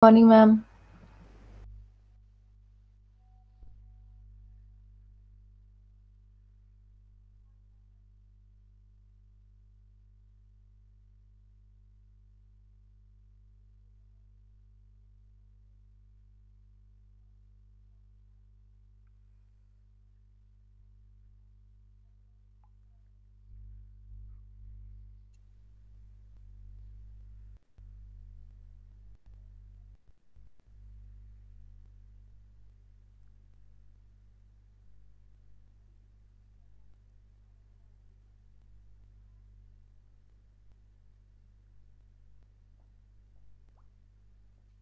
Morning, ma'am.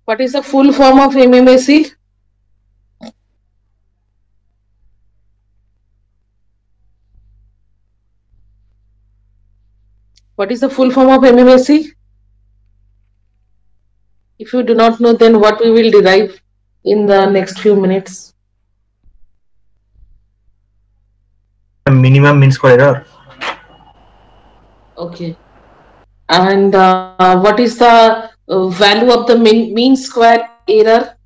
What is the full form of MMAC? What is the full form of MMAC? If you do not know, then what we will derive in the next few minutes. Minimum mean square error. Okay. And what is the value of the mean square error?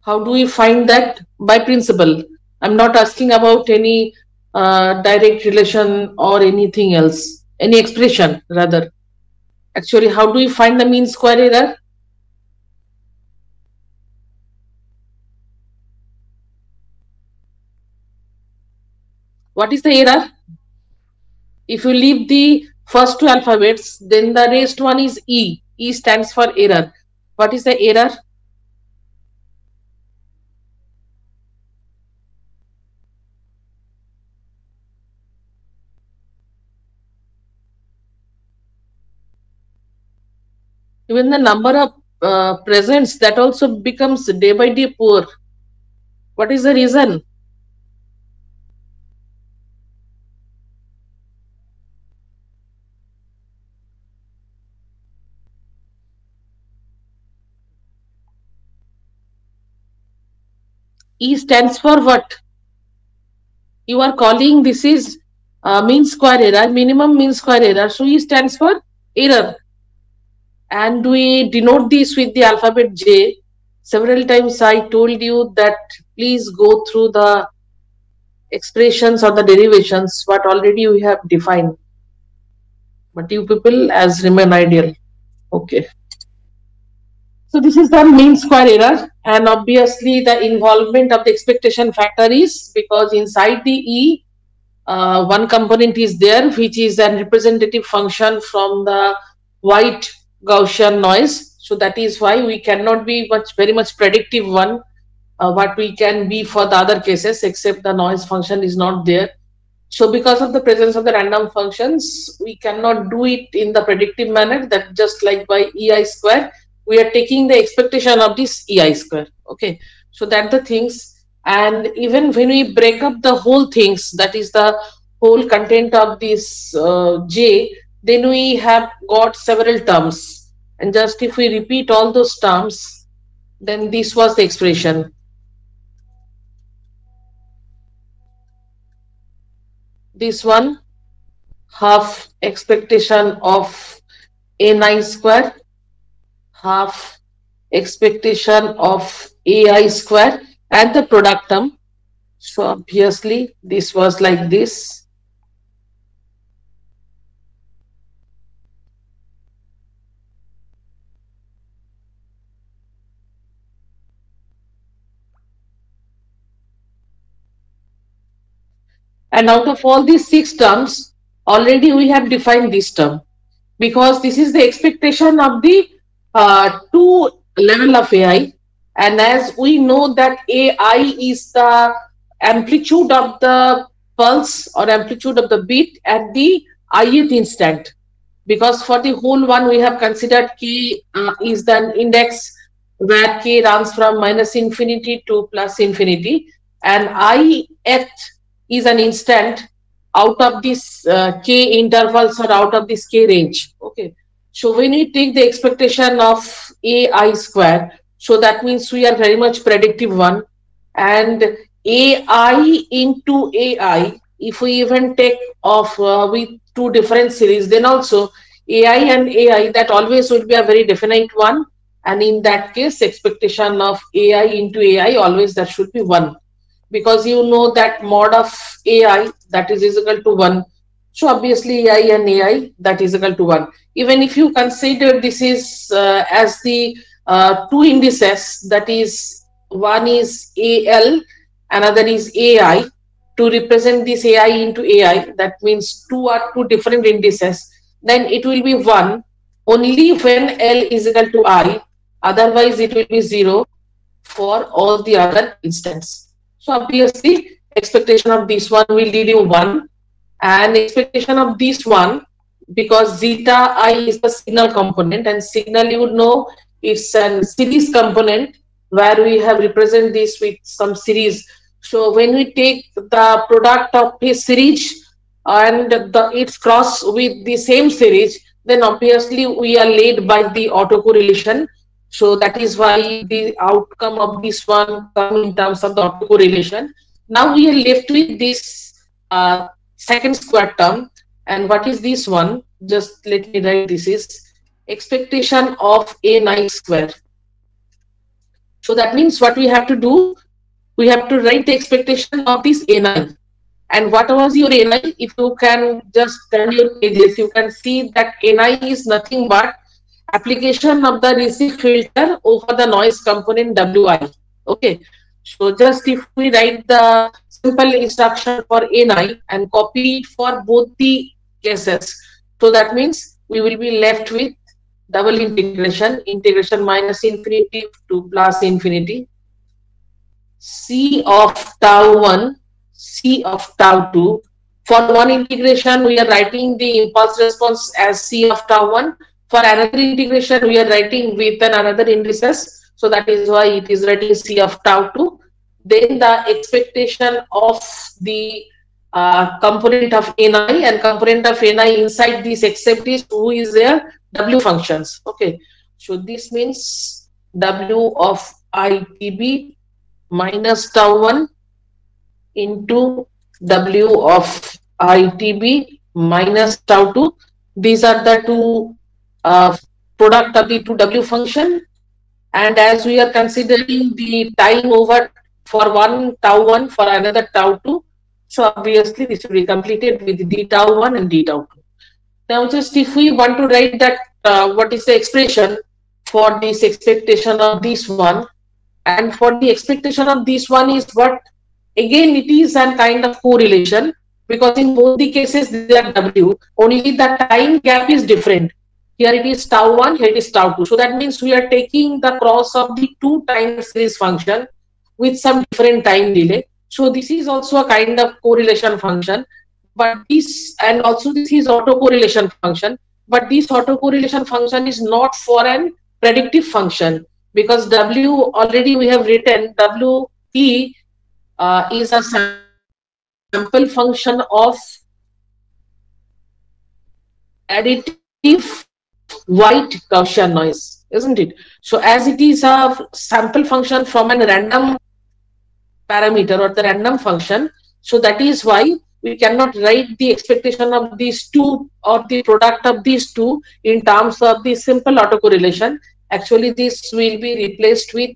How do we find that? By principle. I'm not asking about any direct relation or anything else, any expression rather. Actually, how do we find the mean square error? What is the error? If you leave the first two alphabets, then the rest one is E. E stands for error. What is the error? Even the number of presents, that also becomes day by day poor. What is the reason? E stands for what? You are calling this is mean square error, minimum mean square error. So E stands for error. And we denote this with the alphabet J. Several times I told you that please go through the expressions or the derivations what already we have defined. But you people as remain ideal. Okay. So this is the mean square error, and obviously the involvement of the expectation factor is because inside the E, one component is there which is a representative function from the white Gaussian noise. So that is why we cannot be very much predictive one what we can be for the other cases except the noise function is not there. So because of the presence of the random functions, we cannot do it in the predictive manner, that just like by EI square, we are taking the expectation of this EI square. Okay. So that the things, and even when we break up the whole things, that is the whole content of this J, then we have got several terms. And just if we repeat all those terms, then this was the expression. This one, half expectation of Ni square, half expectation of Ai square, and the product term. So obviously this was like this. And out of all these six terms, already we have defined this term, because this is the expectation of the two level of AI. And as we know that AI is the amplitude of the pulse or amplitude of the beat at the ith instant. Because for the whole one, we have considered K is the index where K runs from minus infinity to plus infinity. And ith is an instant out of this K intervals or out of this K range. Okay. So when we take the expectation of AI square, so that means we are very much predictive one. And AI into AI, if we even take off with two different series, then also AI and AI, that always would be a very definite one. and in that case expectation of AI into AI always that should be 1, because you know that mod of AI that is equal to 1. So obviously AI and AI that is equal to 1. Even if you consider this is as the two indices, that is one is AL, another is AI, to represent this AI into AI, that means two are two different indices, then it will be 1 only when L is equal to I, otherwise it will be 0 for all the other instance. So obviously expectation of this one will lead you 1, and expectation of this one, because zeta I is the signal component, and signal you would know it's a series component where we have represent this with some series. So when we take the product of a series and its cross with the same series, then obviously we are led by the autocorrelation. So that is why the outcome of this one come in terms of the autocorrelation. Now we are left with this second square term, and what is this one? Just let me write, this is expectation of A9 square. So that means what we have to do, we have to write the expectation of this A9. And what was your A9? If you can just turn your pages, you can see that A9 is nothing but application of the receive filter over the noise component WI. Okay. So just if we write the simple instruction for A9 and copy it for both the cases, so that means we will be left with double integration, integration minus infinity to plus infinity, C of tau 1, C of tau 2. For one integration, we are writing the impulse response as C of tau 1. For another integration, we are writing with another indices. So that is why it is writing C of tau 2. Then the expectation of the component of Ni, and component of Ni inside this except is who is there? W functions. Okay. So this means W of ITB minus tau 1 into W of ITB minus tau 2. These are the two product of the two W function. And as we are considering the time over for one tau 1 for another tau 2, so obviously this will be completed with d tau 1 and d tau 2. Now just if we want to write that what is the expression for this expectation of this one, and for the expectation of this one is what? Again, it is a kind of correlation, because in both the cases they are W, only the time gap is different. Here it is tau 1, here it is tau 2. So that means we are taking the cross of the two time series function with some different time delay. So this is also a kind of correlation function, but this, and also this is autocorrelation function, but this autocorrelation function is not for an predictive function, because W already we have written WP is a sample function of additive white Gaussian noise, isn't it? So as it is a sample function from a random parameter or the random function, so that is why we cannot write the expectation of these two or the product of these two in terms of the simple autocorrelation. Actually, this will be replaced with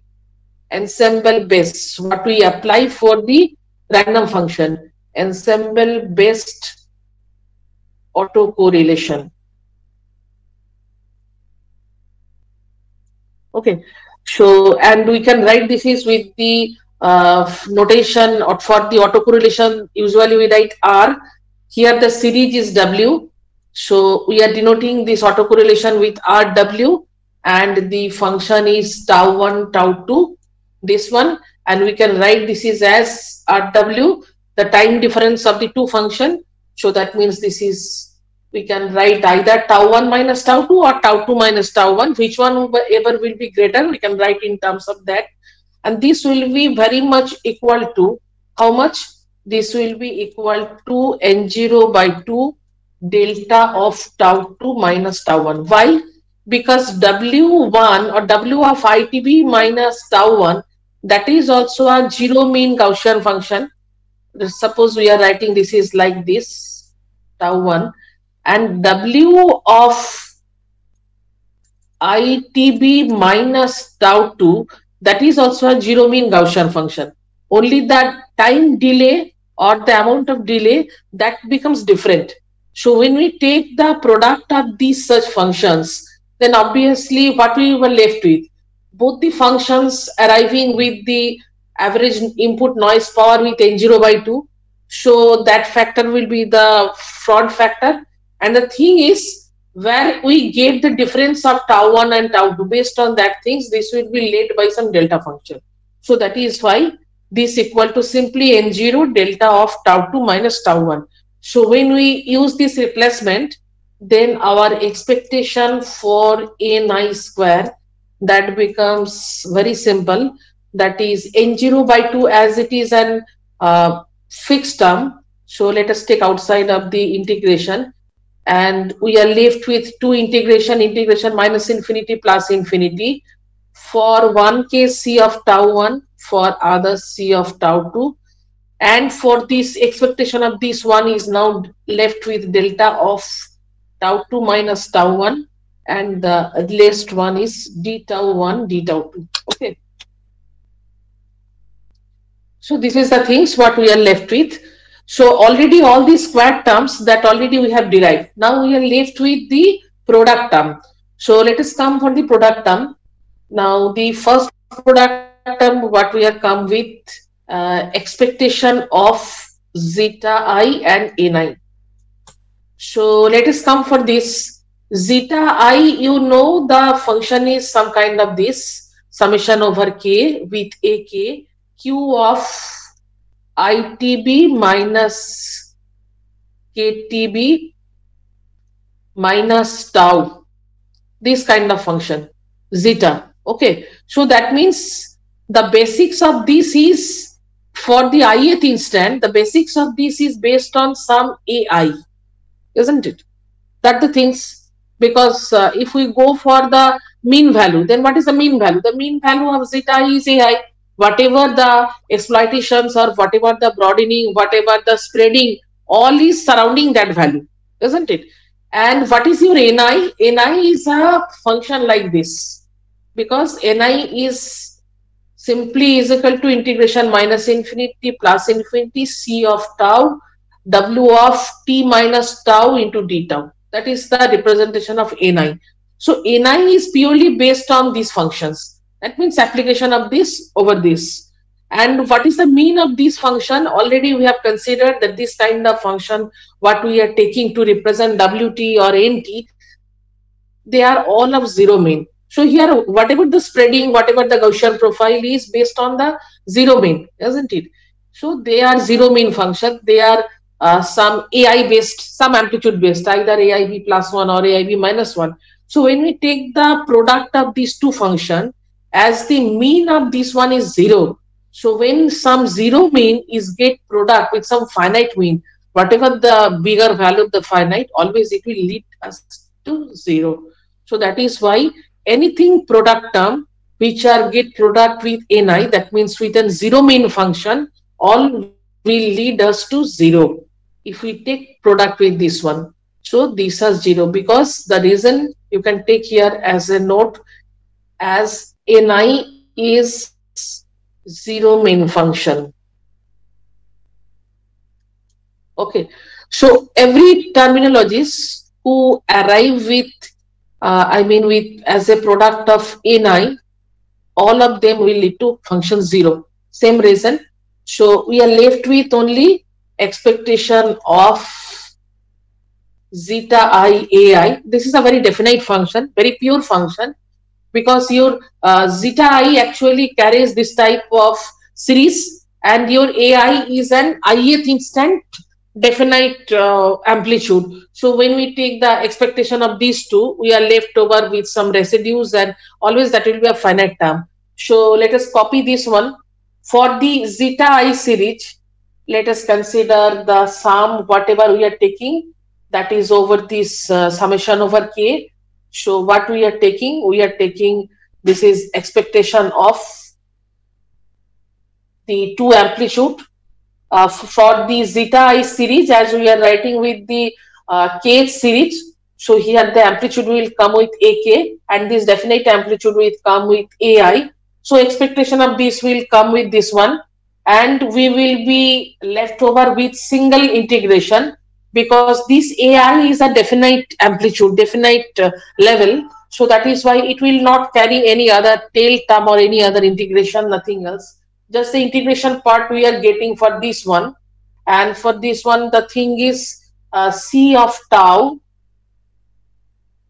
ensemble based, what we apply for the random function, ensemble based autocorrelation. Okay, so and we can write this is with the notation, or for the autocorrelation usually we write R. Here the series is W, so we are denoting this autocorrelation with RW, and the function is tau 1 tau 2, this one, and we can write this is as RW, the time difference of the two function. So that means this is, we can write either tau 1 minus tau 2 or tau 2 minus tau 1, which one ever will be greater, we can write in terms of that. And this will be very much equal to how much? This will be equal to N0 by 2 delta of tau 2 minus tau 1. Why? Because W1 or W of ITB minus tau 1, that is also a zero mean Gaussian function. Suppose we are writing this is like this, tau 1, and W of ITB minus tau 2, that is also a zero mean Gaussian function. Only that time delay or the amount of delay that becomes different. So when we take the product of these such functions, then obviously what we were left with, both the functions arriving with the average input noise power with N0 by 2. So that factor will be the fraud factor. And the thing is, where we get the difference of tau 1 and tau 2, based on that things, this will be led by some delta function. So that is why this equal to simply N0 delta of tau 2 minus tau 1. So when we use this replacement, then our expectation for Ni square, that becomes very simple. That is N0 by 2, as it is an fixed term. So let us take outside of the integration, and we are left with two integration minus infinity plus infinity. For one case C of tau 1, for other C of tau 2. And for this expectation of this one is now left with delta of tau 2 minus tau 1, and the last one is d tau 1 d tau 2. Okay. So this is the things what we are left with. So already all these squared terms that already we have derived. Now we are left with the product term. So let us come for the product term. Now the first product term what we have come with, expectation of zeta I and Ni. So let us come for this. Zeta I, you know the function is some kind of this summation over k with ak q of ITB minus KTB minus tau, this kind of function, zeta. Okay, so that means the basics of this is, for the ith instant, the basics of this is based on some AI, isn't it? That the things, because if we go for the mean value, then what is the mean value? The mean value of zeta is AI. Whatever the exploitations or whatever the broadening, whatever the spreading, all is surrounding that value, isn't it? And what is your Ni? Ni is a function like this, because Ni is simply is equal to integration minus infinity plus infinity C of tau W of t minus tau into d tau. That is the representation of Ni. So Ni is purely based on these functions. That means application of this over this. And what is the mean of this function? Already we have considered that this kind of function, what we are taking to represent Wt or Nt, they are all of zero mean. So here, whatever the spreading, whatever the Gaussian profile is based on the zero mean, isn't it? So they are zero mean function. They are some AI based, some amplitude based, either AIB plus 1 or AIB minus 1. So when we take the product of these two functions, as the mean of this one is 0, so when some zero mean is get product with some finite mean, whatever the bigger value of the finite, always it will lead us to 0. So that is why anything product term which are get product with Ni, that means with a zero mean function, all will lead us to 0 if we take product with this one. So these are 0, because the reason you can take here as a note, as Ni is zero mean function. Okay, so every terminologist who arrive with with as a product of Ni, all of them will lead to function 0. Same reason. So we are left with only expectation of zeta I AI. This is a very definite function, very pure function, because your zeta I actually carries this type of series, and your AI is an ith instant definite amplitude. So when we take the expectation of these two, we are left over with some residues, and always that will be a finite term. So let us copy this one. For the zeta I series, let us consider the sum, whatever we are taking, that is over this summation over k. So what we are taking, this is expectation of the two amplitude. For the zeta I series, as we are writing with the k series, So here the amplitude will come with AK, and this definite amplitude will come with AI. So expectation of this will come with this one, and we will be left over with single integration, because this AI is a definite amplitude, definite level. So that is why it will not carry any other tail term or any other integration, nothing else. Just the integration part we are getting for this one. And for this one, the thing is C of tau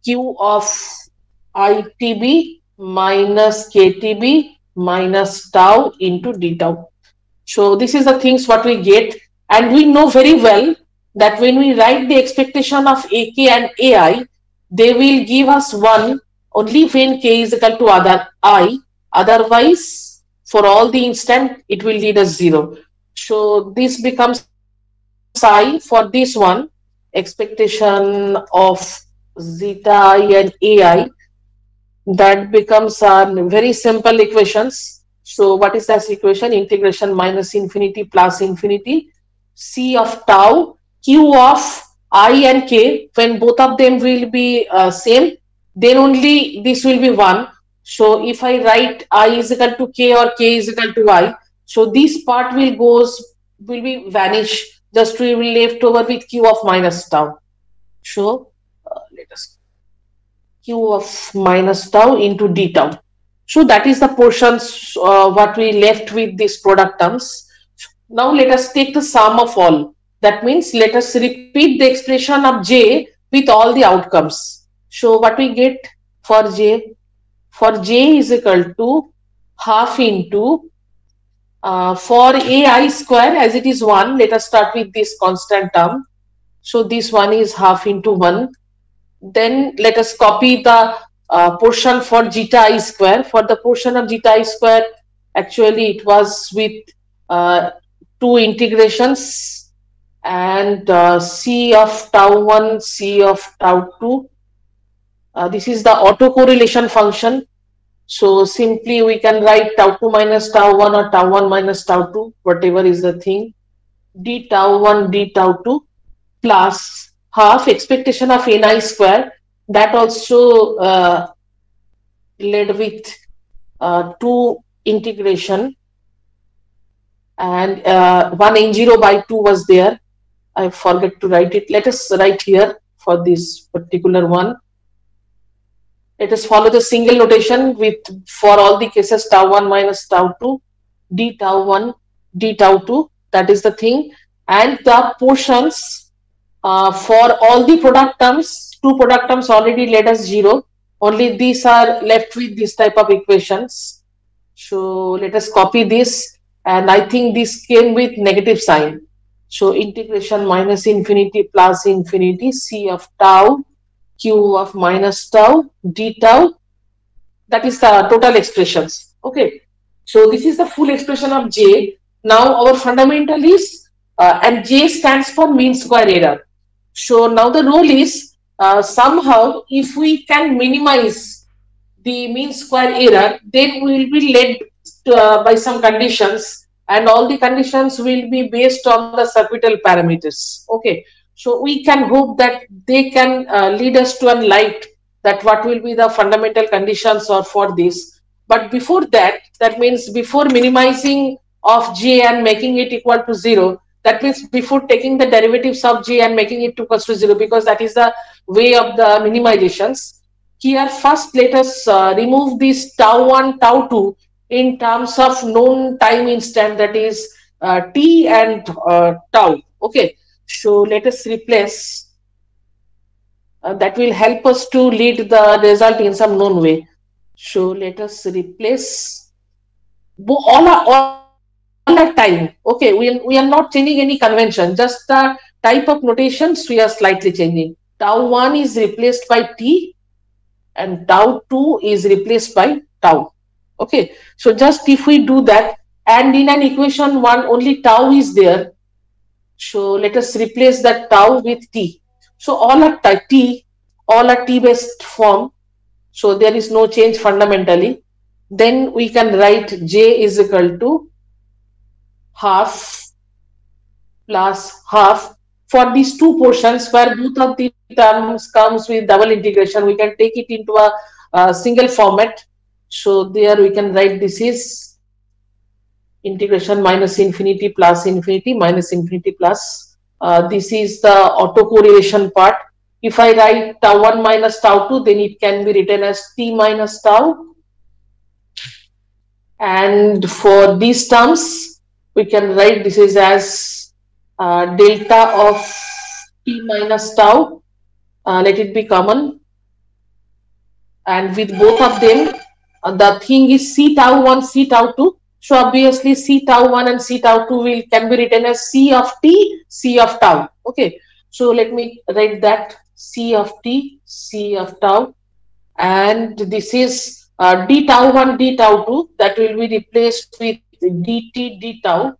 Q of ITB minus KTB minus tau into d tau. So this is the things what we get, and we know very well that when we write the expectation of AK and AI, they will give us 1 only when K is equal to other I. Otherwise, for all the instant, it will lead us 0. So this becomes I for this one, expectation of zeta I and AI. That becomes very simple equations. So what is that equation? Integration minus infinity plus infinity C of tau Q of I and K. When both of them will be same, then only this will be 1. So if I write I is equal to K or K is equal to I, so this part will be vanish. Just we will left over with Q of minus tau. So let us Q of minus tau into d tau. So that is the portions what we left with these product terms. Now let us take the sum of all. That means let us repeat the expression of J with all the outcomes. So what we get for J? For J is equal to half into for AI square, as it is 1. Let us start with this constant term. So this one is half into 1. Then let us copy the portion for zeta I square. For the portion of zeta I square, actually it was with 2 integrations, and C of tau 1, C of tau 2. This is the autocorrelation function. So simply we can write tau 2 minus tau 1 or tau 1 minus tau 2, whatever is the thing, d tau 1 d tau 2 plus half expectation of ni square. That also led with 2 integration, and 1 n0 by 2 was there. I forget to write it. Let us write here for this particular one. Let us follow the single notation with for all the cases tau 1 minus tau 2 d tau 1 d tau 2. That is the thing, and the portions for all the product terms, 2 product terms already led us 0. Only these are left with this type of equations. So let us copy this, and I think this came with negative sign. So integration minus infinity plus infinity C of tau Q of minus tau d tau. That is the total expressions. Okay. So this is the full expression of J. Now our fundamental is, and J stands for mean square error. So now the rule is somehow if we can minimize the mean square error, then we will be led by some conditions, and all the conditions will be based on the circuital parameters. Okay, so we can hope that they can lead us to a light that what will be the fundamental conditions or for this. But before that, that means before minimizing of J and making it equal to 0, that means before taking the derivatives of J and making it equal to 0, because that is the way of the minimizations. Here first let us remove this tau 1, tau 2 in terms of known time instant, that is t and tau. Okay, so let us replace, that will help us to lead the result in some known way. So let us replace all at time. Okay, we are not changing any convention, just the type of notations we are slightly changing. Tau 1 is replaced by t, and tau 2 is replaced by tau. Okay, so just if we do that, and in an equation 1 only tau is there, so let us replace that tau with t. So all are t, all are t based form, so there is no change fundamentally. Then we can write J is equal to half plus half for these two portions where both of the terms comes with double integration, we can take it into a single format. So there we can write this is integration minus infinity plus infinity minus infinity plus. This is the autocorrelation part. If I write tau 1 minus tau 2, then it can be written as t minus tau. And for these terms, we can write this is as delta of t minus tau. Let it be common. And with both of them, the thing is C tau 1, C tau 2. So obviously C tau 1 and C tau 2 can be written as C of t, C of tau. Okay. So let me write that C of t, C of tau. And this is d tau 1, d tau 2, that will be replaced with dt, d tau.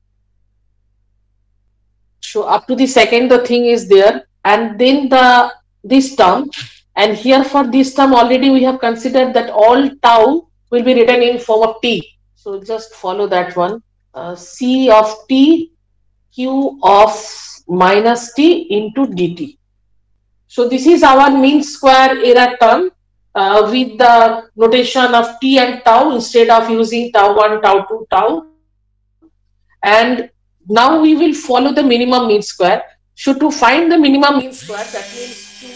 So up to the second, the thing is there. And then this term. And here for this term already we have considered that all tau will be written in form of t. So just follow that one. C of t q of minus t into dt. So this is our mean square error term with the notation of t and tau instead of using tau 1, tau 2, tau. And now we will follow the minimum mean square. So to find the minimum mean square, that means to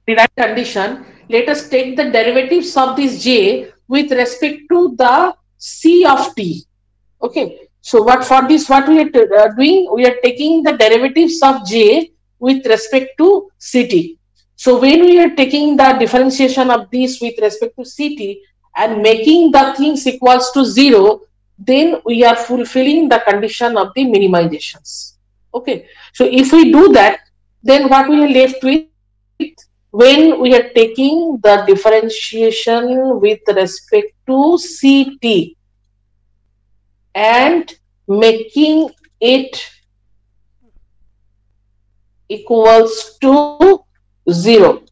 derive condition, let us take the derivatives of this j with respect to the c of t. Okay. So what for this, what we are doing, we are taking the derivatives of j with respect to ct. So when we are taking the differentiation of this with respect to ct and making the things equals to 0, then we are fulfilling the condition of the minimizations. Okay. So if we do that, then what we are left with, when we are taking the differentiation with respect to ct and making it equals to 0.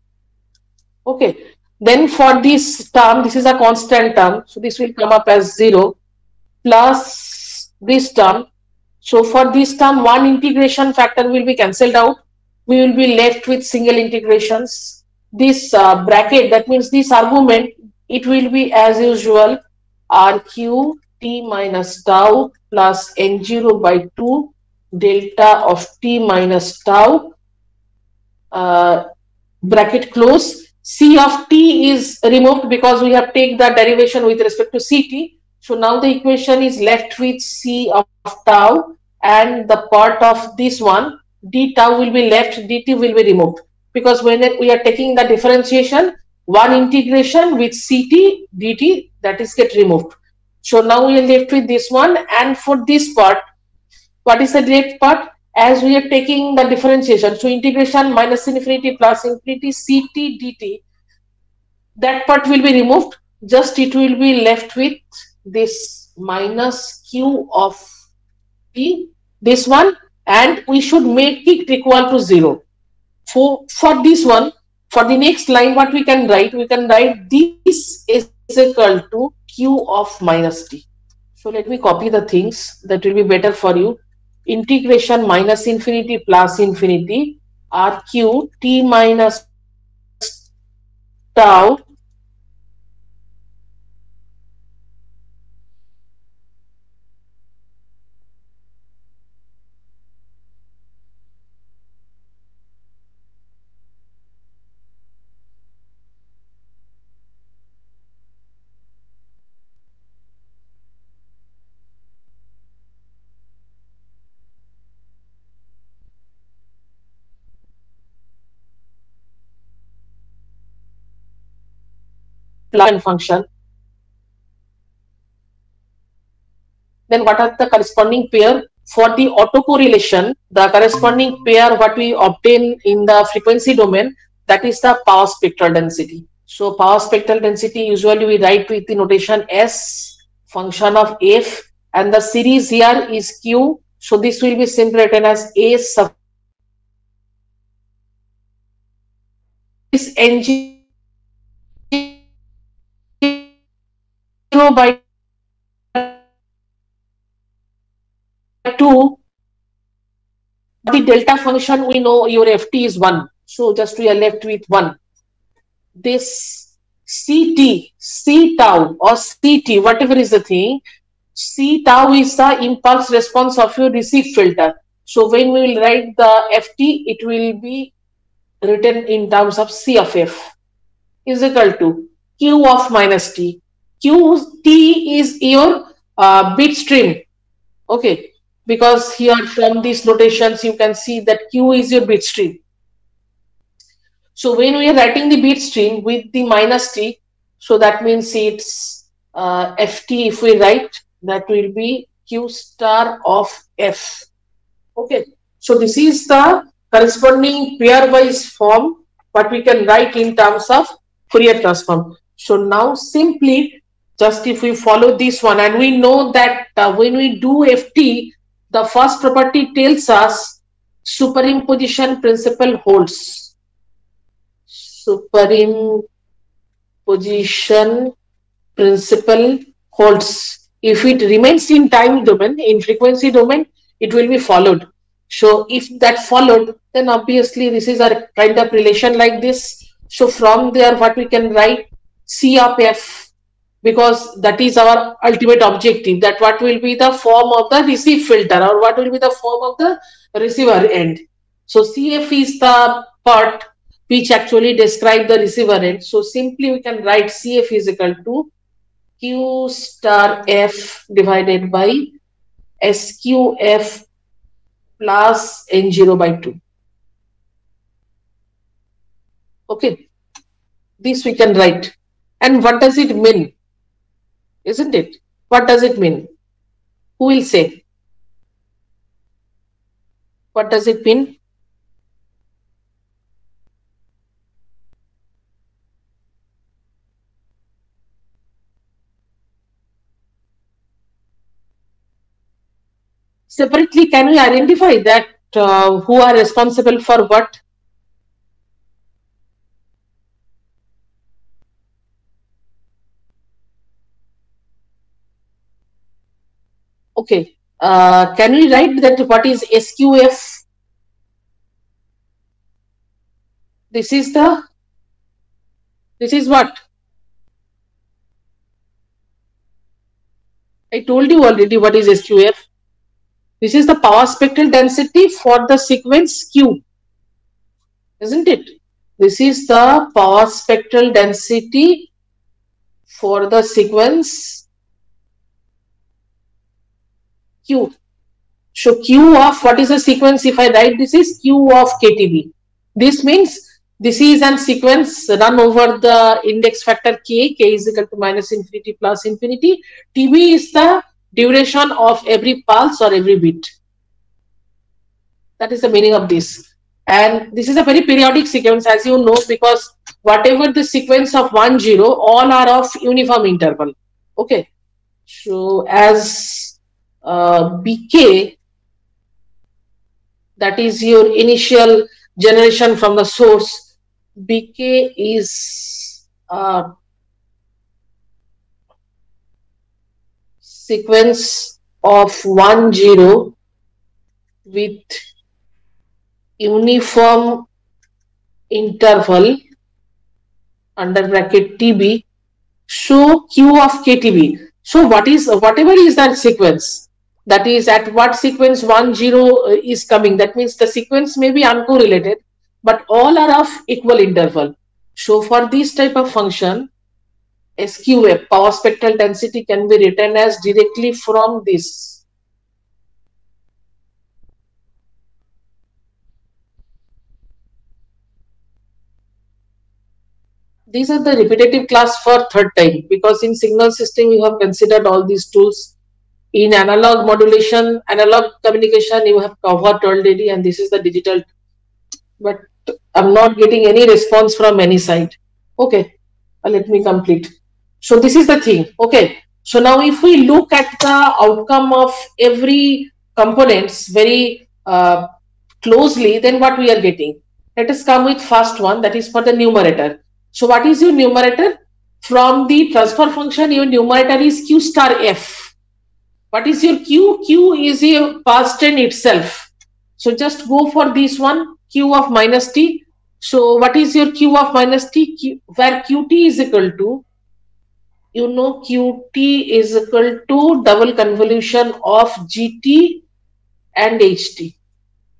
Okay. Then for this term, this is a constant term. So this will come up as 0 plus this term. So for this term, one integration factor will be cancelled out. We will be left with single integrations. This bracket, that means this argument, it will be as usual rq t minus tau plus n0 by 2 delta of t minus tau bracket close. C of t is removed because we have taken the derivation with respect to ct. So now the equation is left with C of tau, and the part of this one, d tau will be left, dt will be removed. Because when we are taking the differentiation, one integration with ct, dt, that is get removed. So now we are left with this one, and for this part, what is the direct part? As we are taking the differentiation, so integration minus infinity plus infinity ct dt, that part will be removed. Just it will be left with this minus q of t, this one, and we should make it equal to 0. For this one, for the next line, what we can write this is equal to q of minus t. So let me copy the things, that will be better for you. Integration minus infinity plus infinity rq t minus tau function. Then what are the corresponding pair? For the autocorrelation, the corresponding pair what we obtain in the frequency domain, that is the power spectral density. So power spectral density usually we write with the notation S function of F, and the series here is Q. So this will be simply written as A sub this N0 by 2 the delta function, we know your ft is 1. So just we are left with 1. This ct, c tau or ct, whatever is the thing, c tau is the impulse response of your receive filter. So when we will write the ft, it will be written in terms of c of f is equal to q of minus t. T is your bit stream. Okay, because here from these notations you can see that q is your bit stream. So when we are writing the bit stream with the minus t, so that means it's ft. If we write, that will be q star of f. Okay, so this is the corresponding pairwise form what we can write in terms of Fourier transform. So now simply just if we follow this one, and we know that when we do ft, the first property tells us superimposition principle holds. Superimposition principle holds. If it remains in time domain, in frequency domain, it will be followed. So if that followed, then obviously this is a kind of relation like this. So from there, what we can write, C of f, because that is our ultimate objective, that what will be the form of the receive filter, or what will be the form of the receiver end. So CF is the part which actually describe the receiver end. So simply we can write CF is equal to Q star F divided by SQF plus N0 by 2. Okay, this we can write. And what does it mean? Isn't it? What does it mean? Who will say? What does it mean? Separately, can we identify that who are responsible for what? Okay, can we write that what is SQF? This is what? I told you already what is SQF. This is the power spectral density for the sequence Q, isn't it? This is the power spectral density for the sequence Q. So Q of, what is the sequence? If I write this is Q of KTB. This means this is an sequence run over the index factor K is equal to minus infinity plus infinity. TB is the duration of every pulse or every bit. That is the meaning of this. And this is a very periodic sequence, as you know, because whatever the sequence of 1, 0, all are of uniform interval. Okay. So as BK, that is your initial generation from the source, BK is sequence of 1, 0 with uniform interval under bracket TB. So Q of KTB. So whatever is that sequence, that is at what sequence 1, 0 is coming, that means the sequence may be uncorrelated, but all are of equal interval. So for this type of function, SQF, power spectral density, can be written as directly from this. These are the repetitive class for third time, because in signal system you have considered all these tools. In analog modulation, analog communication, you have covered already, and this is the digital. But I'm not getting any response from any side. Okay, let me complete. So this is the thing. Okay, so now if we look at the outcome of every components very closely, then what we are getting? Let us come with first one, that is for the numerator. So what is your numerator? From the transfer function, your numerator is Q star F. What is your Q? Q is your pulse train itself. So just go for this one, q of minus t. So what is your q of minus t? Where qt is equal to, you know, qt is equal to double convolution of gt and ht.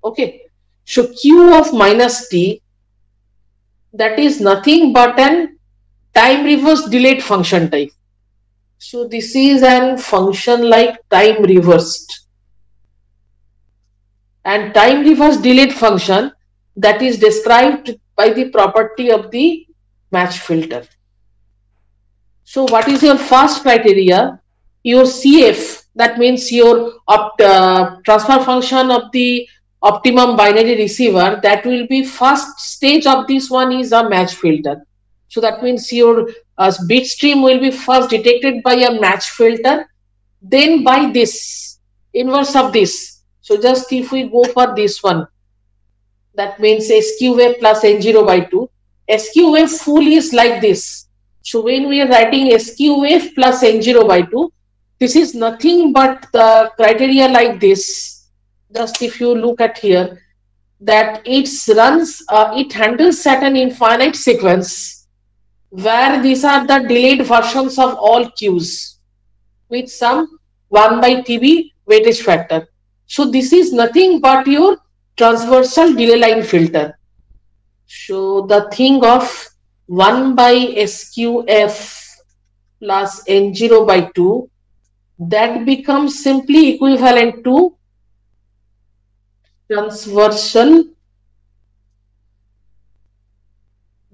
Okay. So q of minus t, that is nothing but an time reverse delayed function type. So this is an function like time reversed. And time reverse delayed function, that is described by the property of the match filter. So what is your first criteria? Your CF, that means your transfer function of the optimum binary receiver, that will be first stage of this one is a match filter. So that means your bit stream will be first detected by a match filter, then by this inverse of this. So just if we go for this one, that means SQ wave plus N0 by 2. SQ wave full is like this. So when we are writing SQ wave plus N0 by 2, this is nothing but the criteria like this. Just if you look at here, that it handles at an infinite sequence where these are the delayed versions of all Qs with some 1 by TB weightage factor. So this is nothing but your transversal delay line filter. So the thing of 1 by SQF plus N0 by 2, that becomes simply equivalent to transversal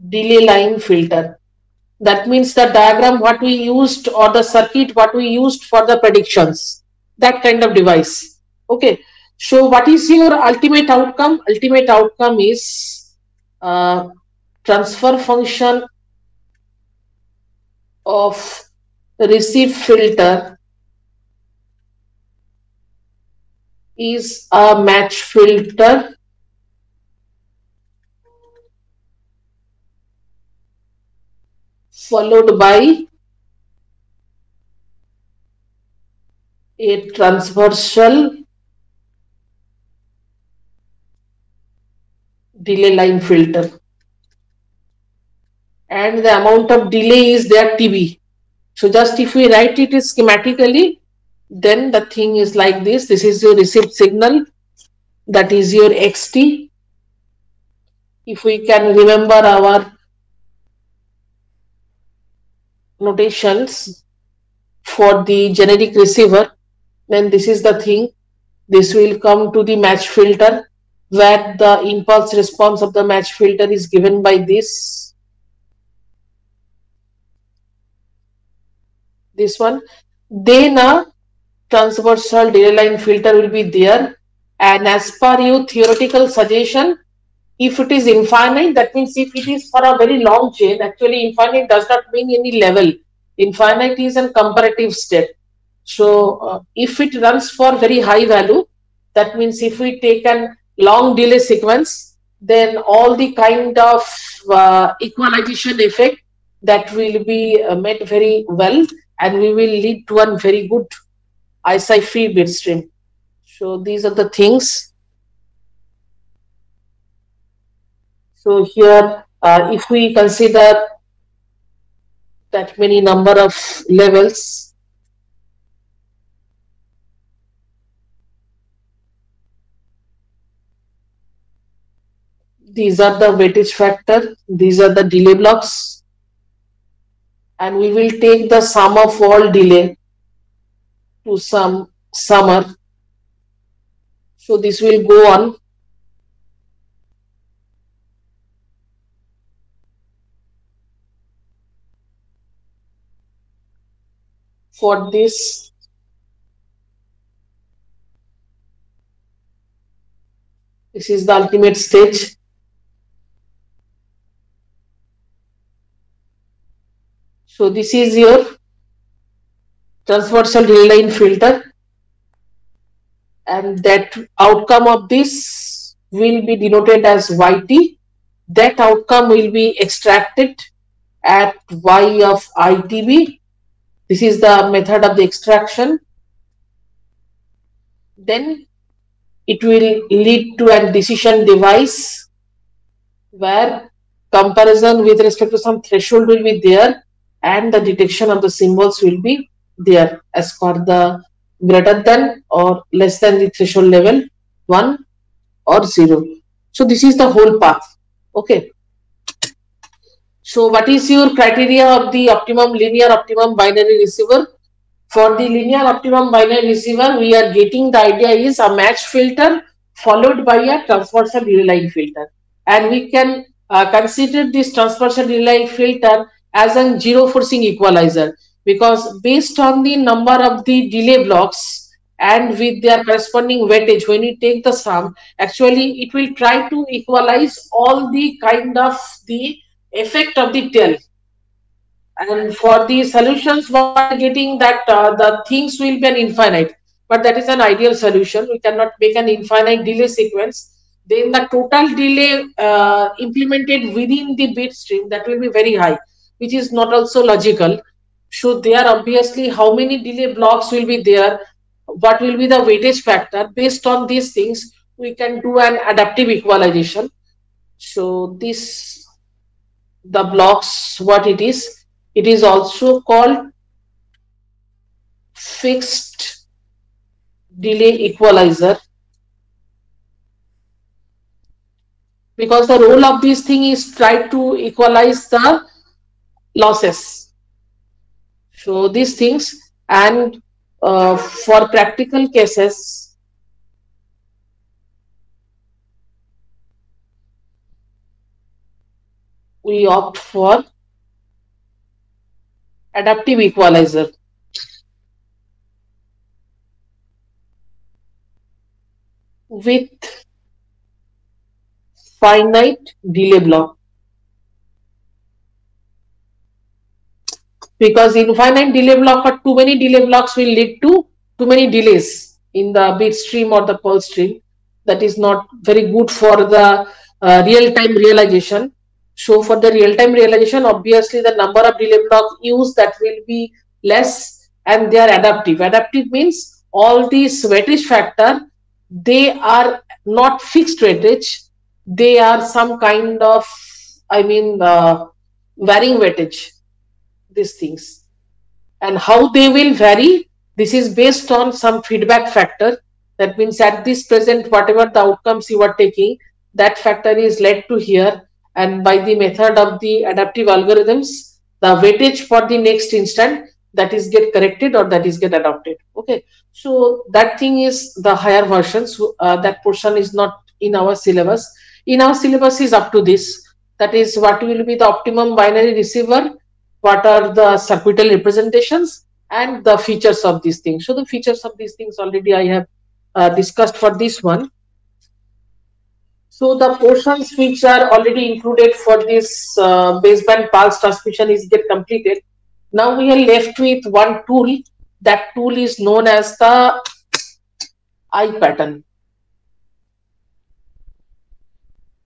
delay line filter. That means the diagram what we used or the circuit what we used for the predictions, that kind of device. Okay. So what is your ultimate outcome? Ultimate outcome is transfer function of receive filter is a match filter followed by a transversal delay line filter, and the amount of delay is there TB. So just if we write it schematically, then the thing is like this. This is your received signal, that is your xt. If we can remember our notations for the generic receiver, then this is the thing. This will come to the match filter where the impulse response of the match filter is given by this one. Then a transversal delay line filter will be there, and as per your theoretical suggestion, if it is infinite, that means if it is for a very long chain, actually infinite does not mean any level. Infinite is a comparative state. So if it runs for very high value, that means if we take a long delay sequence, then all the kind of equalization effect that will be met very well, and we will lead to a very good ISI free bit stream. So these are the things. So here, if we consider that many number of levels, these are the weightage factor, these are the delay blocks, and we will take the sum of all delay to some summer. So this will go on. For this, this is the ultimate stage. So this is your transversal delay line filter, and that outcome of this will be denoted as YT. That outcome will be extracted at Y of ITB. This is the method of the extraction. Then it will lead to a decision device where comparison with respect to some threshold will be there and the detection of the symbols will be there as per the greater than or less than the threshold level 1 or 0. So this is the whole path. Okay. So what is your criteria of the optimum linear optimum binary receiver? For the linear optimum binary receiver, we are getting the idea is a match filter followed by a transversal relay filter. And we can consider this transversal relay filter as a zero forcing equalizer, because based on the number of the delay blocks and with their corresponding weightage, when you take the sum, actually it will try to equalize all the kind of the effect of the tail. And for the solutions, what we are getting that the things will be an infinite, but that is an ideal solution. We cannot make an infinite delay sequence. Then the total delay implemented within the bit stream, that will be very high, which is not also logical. So there obviously how many delay blocks will be there, what will be the weightage factor. Based on these things, we can do an adaptive equalization. So this, the blocks, what it is also called fixed delay equalizer, because the role of this thing is try to equalize the losses. So these things, and for practical cases, we opt for adaptive equalizer. With finite delay block, because infinite delay block or too many delay blocks will lead to too many delays in the bit stream or the pulse stream. That is not very good for the real-time realization. So for the real-time realization, obviously the number of delay block used, that will be less, and they are adaptive. Adaptive means all these weightage factor, they are not fixed weightage, they are some kind of, I mean, varying weightage, these things. And how they will vary, this is based on some feedback factor. That means at this present, whatever the outcomes you are taking, that factor is led to here, and by the method of the adaptive algorithms, the weightage for the next instant, that is get corrected or that is get adopted. Okay, so that thing is the higher version. So that portion is not in our syllabus. In our syllabus is up to this. That is what will be the optimum binary receiver, what are the circuital representations, and the features of these things. So the features of these things already I have discussed for this one. So the portions which are already included for this baseband pulse transmission is get completed. Now we are left with one tool. That tool is known as the I pattern.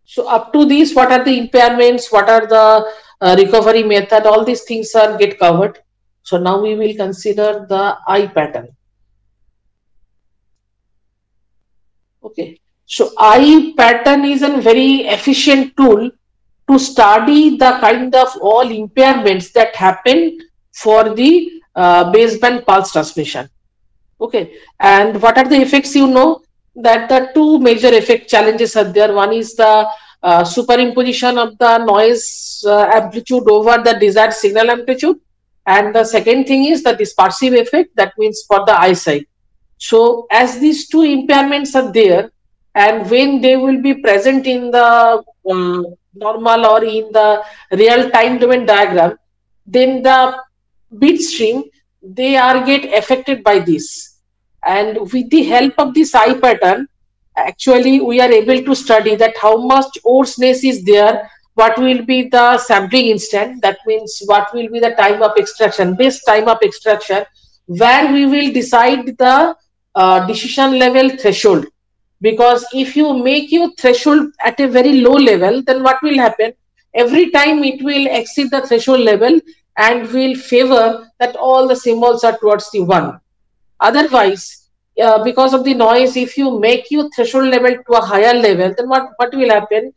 So up to these, what are the impairments, what are the recovery method, all these things are get covered. So now we will consider the I pattern. Okay, so I pattern is a very efficient tool to study the kind of all impairments that happen for the baseband pulse transmission. Okay, and what are the effects? You know that the two major effect challenges are there. One is the superimposition of the noise amplitude over the desired signal amplitude, and the second thing is the dispersive effect, that means for the eyesight. So as these two impairments are there, and when they will be present in the normal or in the real time domain diagram, then the bit stream, they are get affected by this. And with the help of this I pattern, actually we are able to study that how much hoarseness is there, what will be the sampling instant, that means what will be the time of extraction, best time of extraction, where we will decide the decision level threshold. Because if you make your threshold at a very low level, then what will happen? Every time it will exceed the threshold level and will favor that all the symbols are towards the 1. Otherwise, because of the noise, if you make your threshold level to a higher level, then what will happen?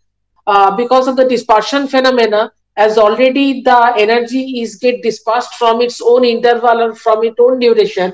Because of the dispersion phenomena, as already the energy is get dispersed from its own interval or from its own duration,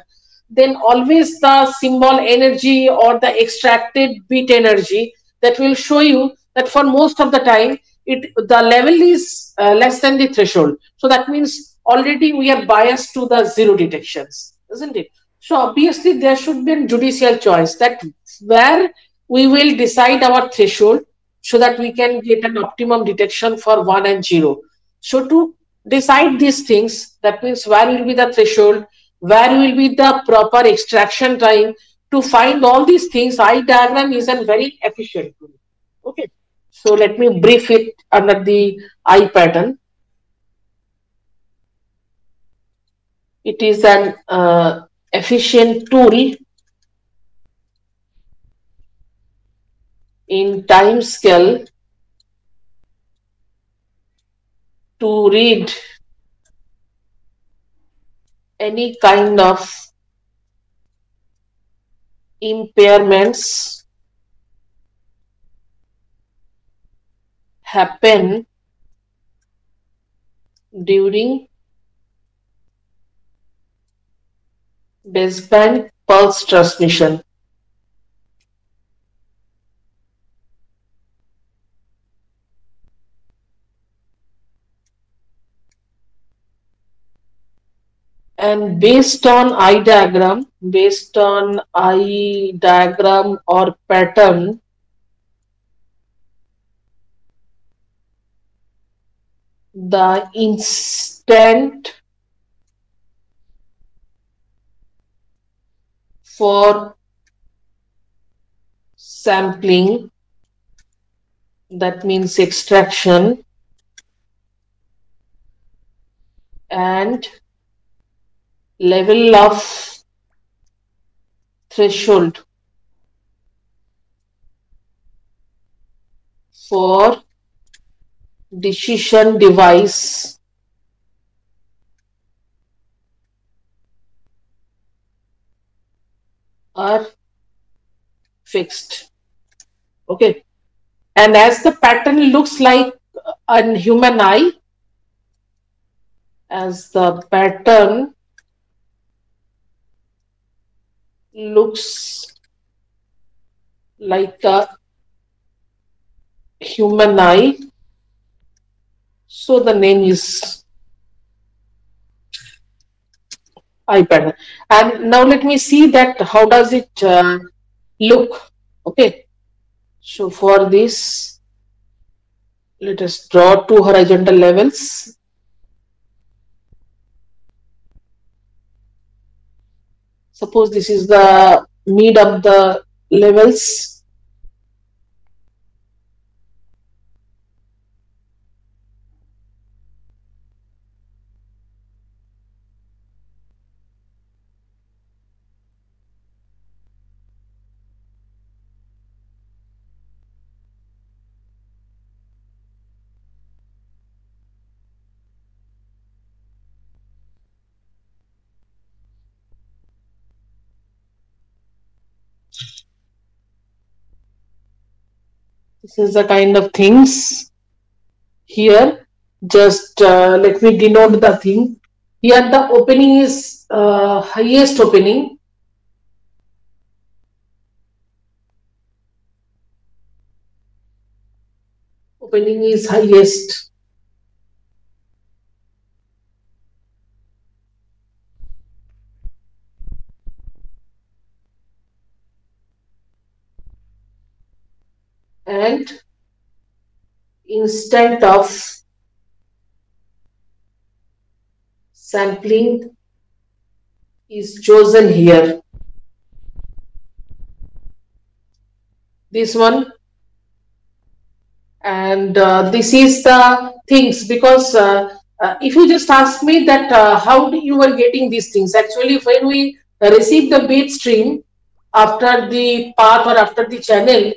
then always the symbol energy or the extracted bit energy that will show you that for most of the time the level is less than the threshold. So that means already we are biased to the zero detections, isn't it? So obviously there should be a judicial choice that where we will decide our threshold so that we can get an optimum detection for 1 and 0. So to decide these things, that means where will be the threshold, where will be the proper extraction time, to find all these things, eye diagram is a very efficient tool. Okay. So let me brief it under the eye pattern. It is an efficient tool in time scale to read any kind of impairments happen during baseband pulse transmission. And based on eye diagram or pattern, the instant for sampling, that means extraction, and level of threshold for decision device are fixed. Okay. And as the pattern looks like a human eye, as the pattern looks like a human eye, so the name is eye pattern. And now let me see that how does it look. Okay. So for this, let us draw two horizontal levels. Suppose this is the mid of the levels. This is the kind of things here. Just let me denote the thing. Here the opening is highest opening. Opening is highest. And instant of sampling is chosen here. This one. And this is the things, because if you just ask me that how you were getting these things, actually when we receive the bit stream after the path or after the channel,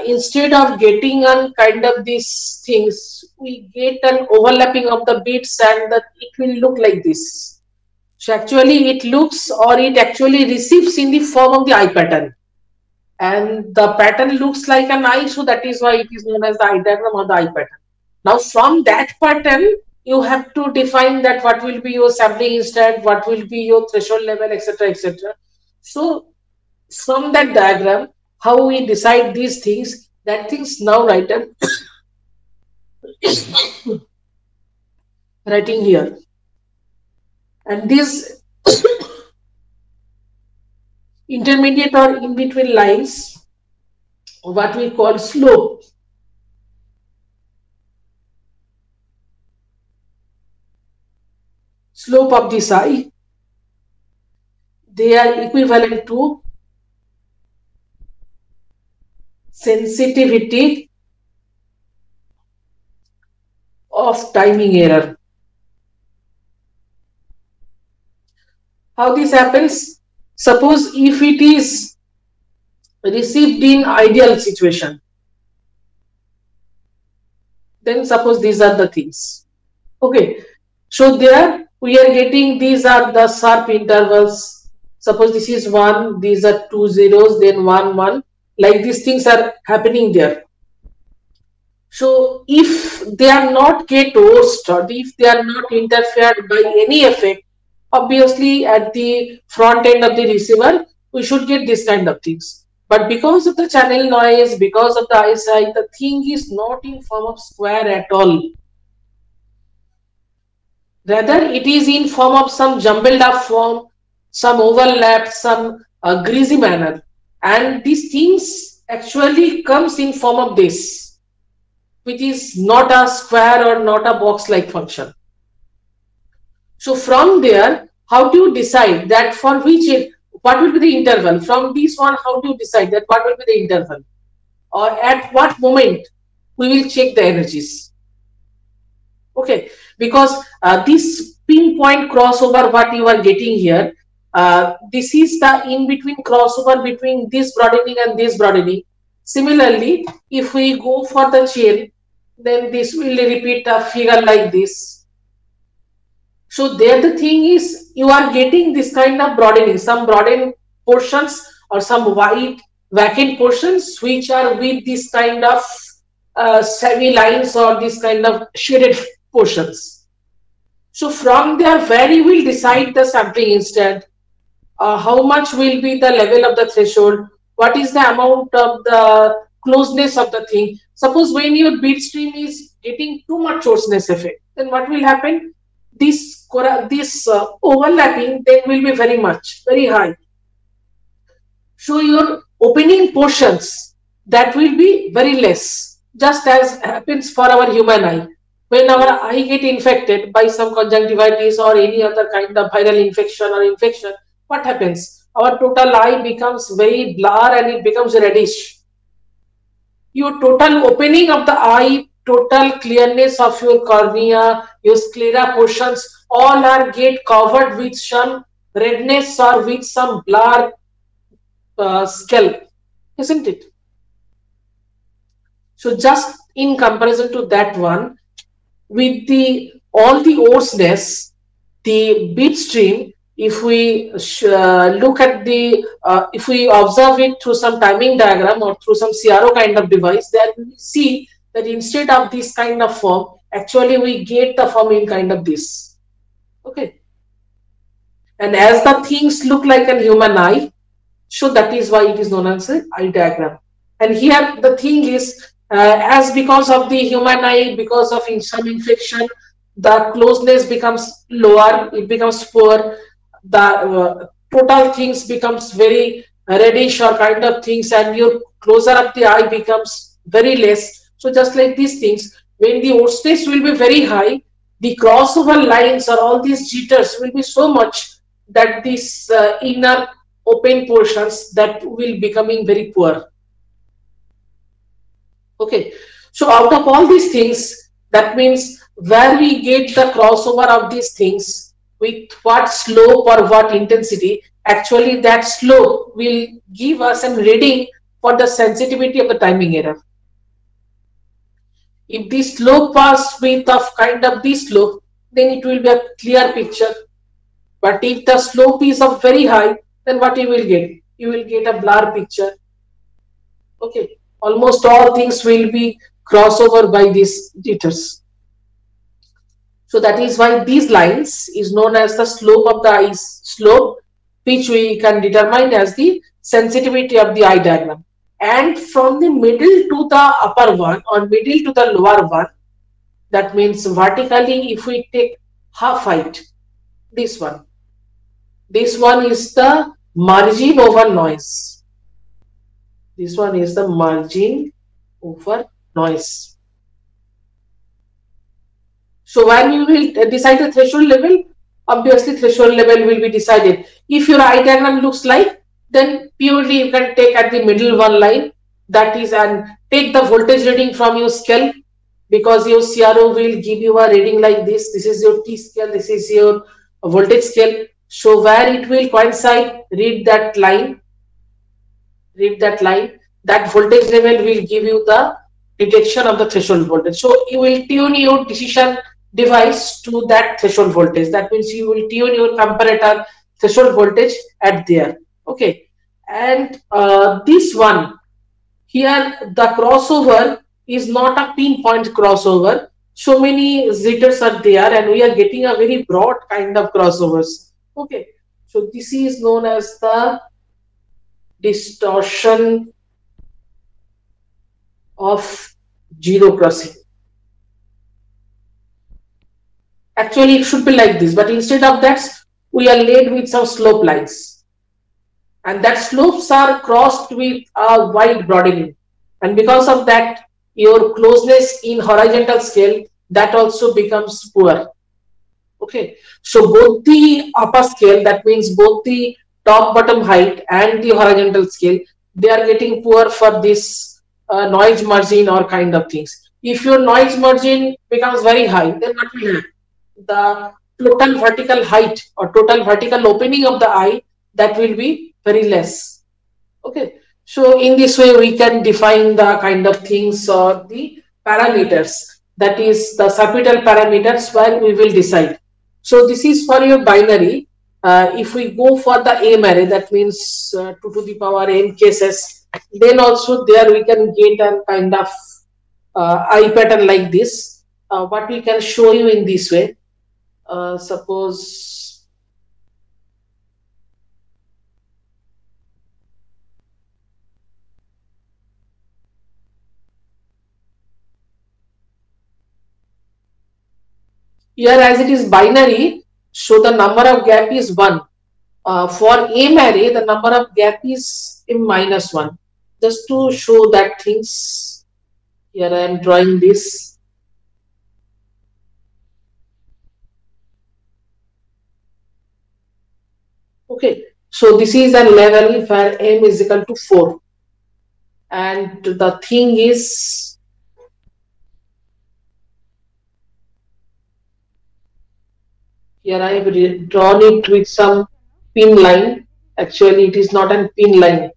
instead of getting on kind of these things, we get an overlapping of the bits, and that it will look like this. So actually it looks, or it actually receives in the form of the eye pattern. And the pattern looks like an eye, so that is why it is known as the eye diagram or the eye pattern. Now from that pattern, you have to define that what will be your sampling instant, what will be your threshold level, etc., etc. So from that diagram, how we decide these things, that things now written writing here. And this intermediate or in between lines, what we call slope. Slope of this eye, they are equivalent to sensitivity of timing error. How this happens? Suppose if it is received in ideal situation, then suppose these are the things. Okay, so there we are getting, these are the sharp intervals. Suppose this is 1, these are 2 zeros, then 1 1, like these things are happening there. So if they are not get overstored, if they are not interfered by any effect, obviously at the front end of the receiver we should get this kind of things. But because of the channel noise, because of the eyesight, the thing is not in form of square at all. Rather it is in form of some jumbled up form, some overlapped, some greasy manner, and these things actually comes in form of this, which is not a square or not a box like function. So from there, how do you decide that for which, what will be the interval? From this one, how do you decide that what will be the interval? Or at what moment we will check the energies? Okay, because this pinpoint crossover, what you are getting here, this is the in-between crossover between this broadening and this broadening. Similarly, if we go for the chain, then this will repeat a figure like this. So there the thing is, you are getting this kind of broadening, some broadened portions or some white vacant portions which are with this kind of semi lines or this kind of shaded portions. So from there, where you will decide the sampling instant, how much will be the level of the threshold, what is the amount of the closeness of the thing. Suppose when your bit stream is getting too much coarseness effect, then what will happen? This overlapping then will be very high. So your opening portions, that will be very less, just as happens for our human eye. When our eye get infected by some conjunctivitis or any other kind of viral infection or infection, what happens? Our total eye becomes very blur and it becomes reddish. Your total opening of the eye, total clearness of your cornea, your sclera portions, all are get covered with some redness or with some blur scalp, isn't it? So just in comparison to that one, with the all the coarseness, the bit stream, if we look at the, if we observe it through some timing diagram or through some CRO kind of device, then we see that instead of this kind of form, actually we get the form in kind of this. Okay. And as the things look like a human eye, so that is why it is known as an eye diagram. And here the thing is, as because of the human eye, because of some infection, the closeness becomes lower, it becomes poor, the total things becomes very reddish or kind of things, and your closer up the eye becomes very less. So just like these things, when the coarseness will be very high, the crossover lines or all these jitters will be so much that this inner open portions that will becoming very poor. Okay, so out of all these things, that means where we get the crossover of these things with what slope or what intensity, actually that slope will give us a reading for the sensitivity of the timing error. If the slope was with of kind of this slope, then it will be a clear picture. But if the slope is of very high, then what you will get? You will get a blur picture. Okay, almost all things will be crossover by these jitters. So that is why these lines is known as the slope of the eye slope, which we can determine as the sensitivity of the eye diagram. And from the middle to the upper one or middle to the lower one, that means vertically, if we take half height, this one is the margin over noise. This one is the margin over noise. So when you will decide the threshold level, obviously threshold level will be decided. If your eye diagram looks like, then purely you can take at the middle one line, that is, and take the voltage reading from your scale, because your CRO will give you a reading like this. This is your T scale, this is your voltage scale. So where it will coincide, read that line, that voltage level will give you the detection of the threshold voltage. So you will tune your decision device to that threshold voltage. That means you will tune your comparator threshold voltage at there. Okay, and this one here, the crossover is not a pinpoint crossover. So many jitters are there, and we are getting a very broad kind of crossovers. Okay, so this is known as the distortion of zero crossing. Actually, it should be like this, but instead of that, we are laid with some slope lines, and that slopes are crossed with a wide broadening, and because of that, your closeness in horizontal scale that also becomes poor. Okay, so both the upper scale, that means both the top bottom height and the horizontal scale, they are getting poor for this noise margin or kind of things. If your noise margin becomes very high, then what will happen? The total vertical height or total vertical opening of the eye, that will be very less. Okay, so in this way we can define the kind of things or the parameters, that is the subtotal parameters where we will decide. So this is for your binary. If we go for the M array, that means 2 to the power n cases, then also there we can get a kind of eye pattern like this. What we can show you in this way. Suppose here, as it is binary, so the number of gap is 1. For M array, the number of gap is m minus 1. Just to show that things, here I am drawing this. Okay, so this is a level where m is equal to 4. And the thing is, here I have drawn it with some pin line. Actually, it is not a pin line.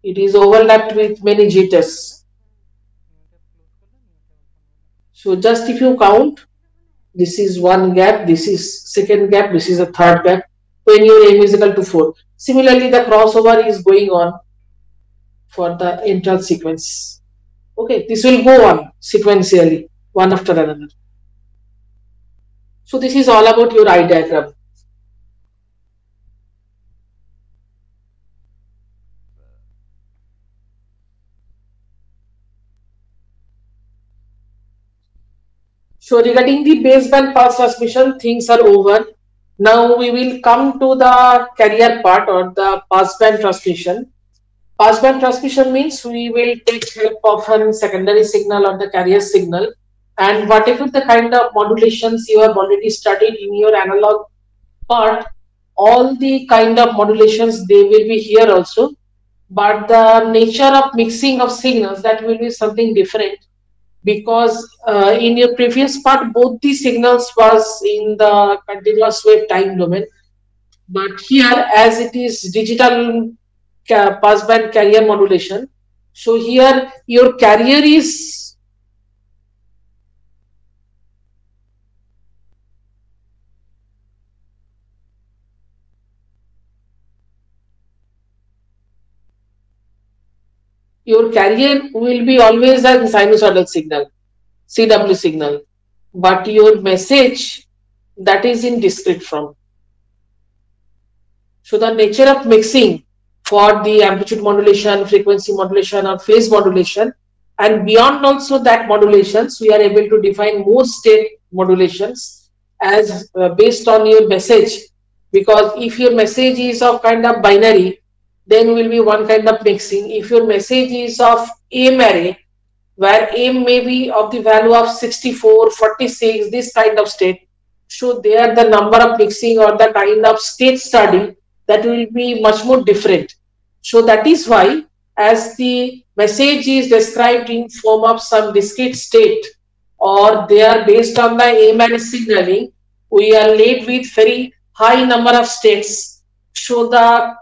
It is overlapped with many jitters. So just if you count, this is one gap, this is second gap, this is a third gap, when your m is equal to 4. Similarly, the crossover is going on for the entire sequence. Okay, this will go on sequentially, one after another. So this is all about your eye diagram. So regarding the baseband pass transmission, things are over. Now we will come to the carrier part or the passband transmission. Passband transmission means we will take help of a secondary signal or the carrier signal, and whatever the kind of modulations you have already studied in your analog part, all the kind of modulations, they will be here also, but the nature of mixing of signals, that will be something different, because in your previous part both the signals was in the continuous wave time domain, but here as it is digital passband carrier modulation, so here your carrier is your carrier will be always a sinusoidal signal, CW signal, but your message, that is in discrete form. So the nature of mixing for the amplitude modulation, frequency modulation, or phase modulation, and beyond also that modulations, we are able to define more state modulations as based on your message. Because if your message is of kind of binary, then will be one kind of mixing. If your message is of M array, where M may be of the value of 64, 46, this kind of state, so there the number of mixing or the kind of state study, that will be much more different. So that is why, as the message is described in form of some discrete state, or they are based on the M array signaling, we are laid with very high number of states. So the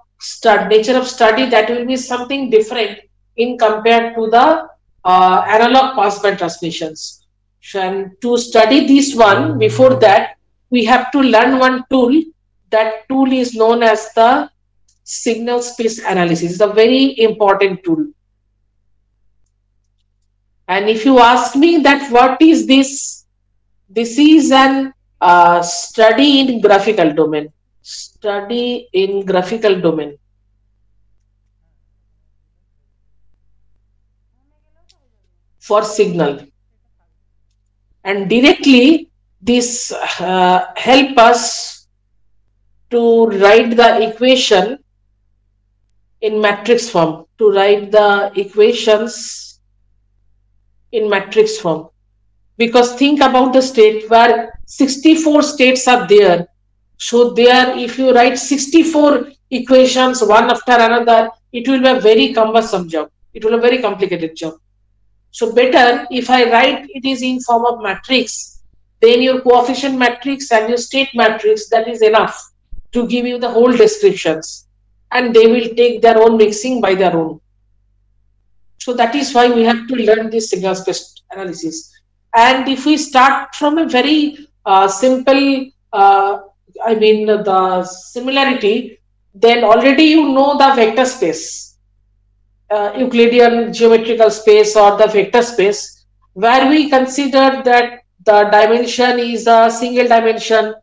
nature of study, that will be something different in compared to the analog passband transmissions. So, and to study this one, before that, we have to learn one tool. That tool is known as the signal space analysis. It's a very important tool. And if you ask me that what is this, this is an study in graphical domain. Study in graphical domain. For signal. And directly this help us to write the equation in matrix form, to write the equations in matrix form. Because think about the state where 64 states are there. So there, if you write 64 equations one after another, it will be a very cumbersome job. It will be a very complicated job. So better if I write it is in form of matrix, then your coefficient matrix and your state matrix, that is enough to give you the whole descriptions, and they will take their own mixing by their own. So that is why we have to learn this signal space analysis. And if we start from a very simple, I mean the similarity, then already you know the vector space. Euclidean geometrical space or the vector space, where we consider that the dimension is a single dimension,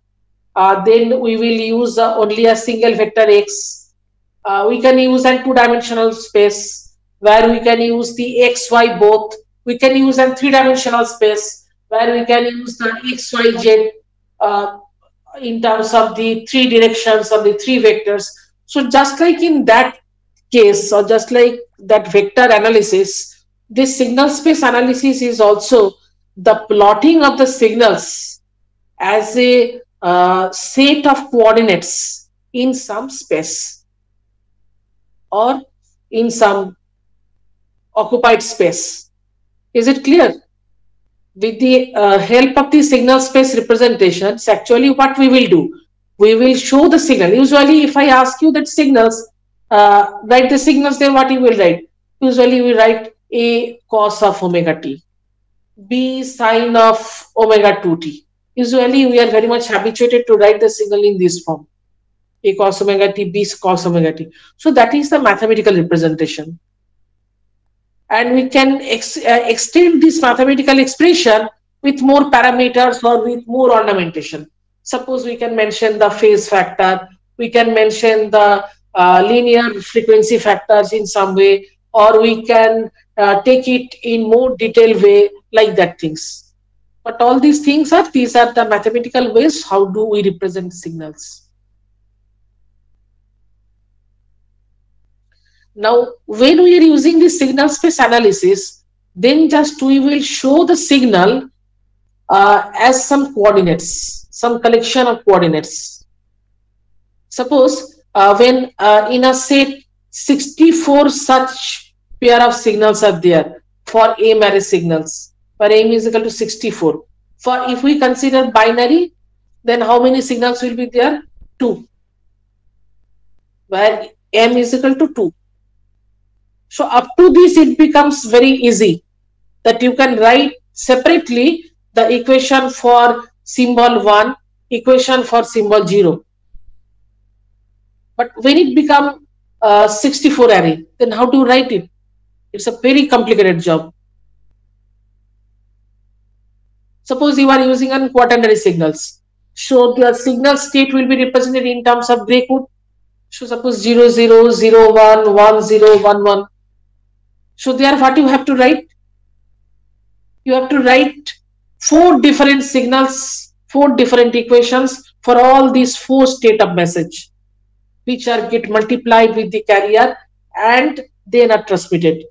then we will use only a single vector x. We can use a two-dimensional space where we can use the x, y both. We can use a three-dimensional space where we can use the x, y, z in terms of the three directions of the three vectors. So just like in that case, or just like that vector analysis, this signal space analysis is also the plotting of the signals as a set of coordinates in some space or in some occupied space. Is it clear? With the help of the signal space representations, actually what we will do, we will show the signal. Usually if I ask you that signals, write the signals, then what you will write? Usually we write A cos of omega t, B sine of omega 2t. Usually we are very much habituated to write the signal in this form. A cos omega t, B cos omega t. So that is the mathematical representation. And we can extend this mathematical expression with more parameters or with more ornamentation. Suppose we can mention the phase factor, we can mention the linear frequency factors in some way, or we can take it in more detailed way, like that things. But all these things are, these are the mathematical ways how do we represent signals. Now, when we are using the signal space analysis, then just we will show the signal as some coordinates, some collection of coordinates. Suppose when in a set 64 such pair of signals are there for M array signals, where M is equal to 64. For if we consider binary, then how many signals will be there? 2, where M is equal to 2. So up to this it becomes very easy that you can write separately the equation for symbol 1, equation for symbol 0. But when it becomes 64 array, then how do you write it? It's a very complicated job. Suppose you are using on quaternary signals. So the signal state will be represented in terms of gray code. So suppose 0, 0, 0, 1, 1, 0, 1, 1. So there what you have to write? You have to write 4 different signals, 4 different equations for all these 4 state of message, which are get multiplied with the carrier and then are transmitted.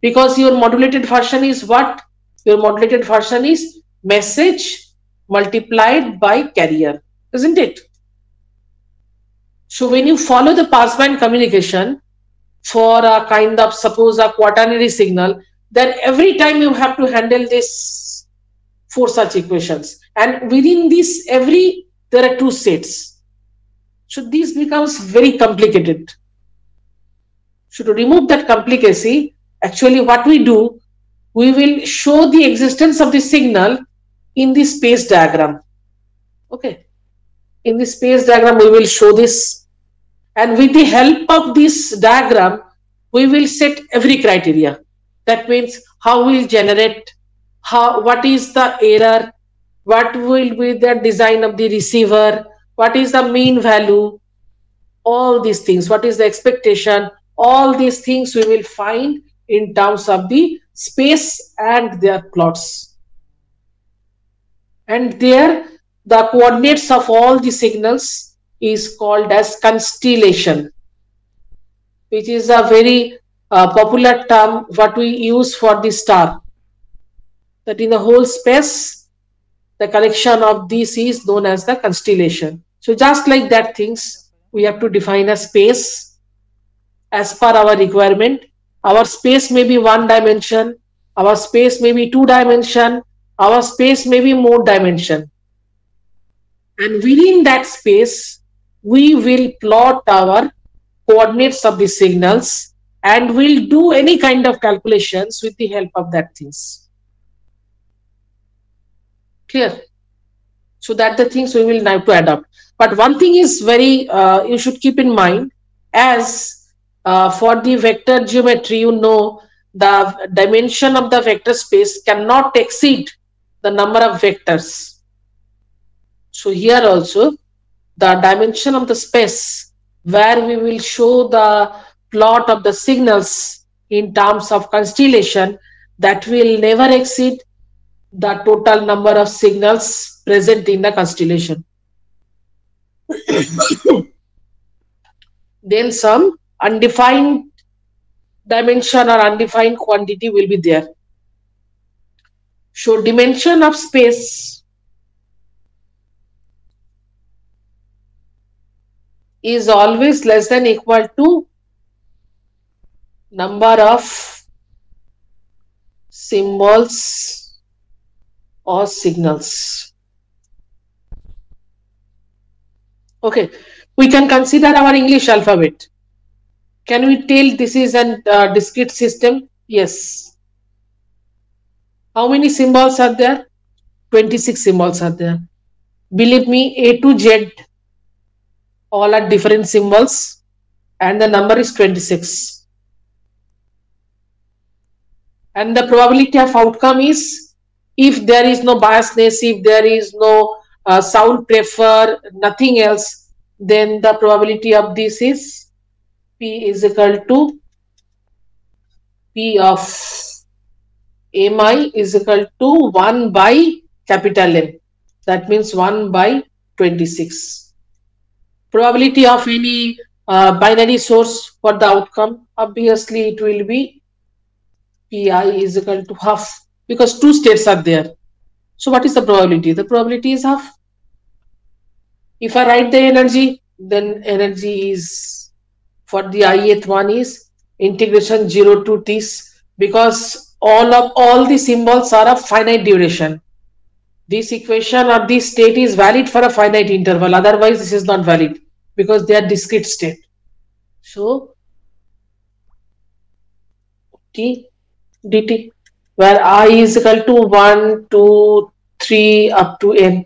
Because your modulated version is what? Your modulated version is message multiplied by carrier, isn't it? So when you follow the passband communication for a kind of, suppose, a quaternary signal, then every time you have to handle this 4 such equations, and within this there are 2 states. So this becomes very complicated. So to remove that complicacy, actually what we do, we will show the existence of the signal in the space diagram. Okay, in the space diagram we will show this, and with the help of this diagram we will set every criteria. That means how we will generate, what is the error, what will be the design of the receiver, what is the mean value, all these things, what is the expectation, all these things we will find in terms of the space and their plots. And there the coordinates of all the signals is called as constellation, which is a very popular term what we use for the star. That in the whole space, the collection of these is known as the constellation. So just like that things, we have to define a space as per our requirement. Our space may be 1 dimension, our space may be 2 dimension, our space may be more dimension. And within that space, we will plot our coordinates of the signals and we'll do any kind of calculations with the help of that things. Clear? So that the things we will have to adopt. But one thing is very, you should keep in mind, as for the vector geometry, you know, the dimension of the vector space cannot exceed the number of vectors. So here also, the dimension of the space where we will show the plot of the signals in terms of constellation, that will never exceed the total number of signals present in the constellation. Then some undefined dimension or undefined quantity will be there. So dimension of space is always less than equal to number of symbols or signals. Okay, we can consider our English alphabet. Can we tell this is a discrete system? Yes. How many symbols are there? 26 symbols are there. Believe me, A to Z, all are different symbols, and the number is 26. And the probability of outcome is, if there is no biasness, if there is no sound prefer, nothing else, then the probability of this is P is equal to P of Mi is equal to 1 by capital M. That means 1 by 26. Probability of any binary source for the outcome, obviously it will be Pi is equal to half, because 2 states are there. So what is the probability? The probability is half. If I write the energy, then energy is, for the ith one is integration 0 to t, because all the symbols are of finite duration. This equation or this state is valid for a finite interval, otherwise this is not valid because they are discrete state. So t dt, where I is equal to 1, 2, 3 up to n.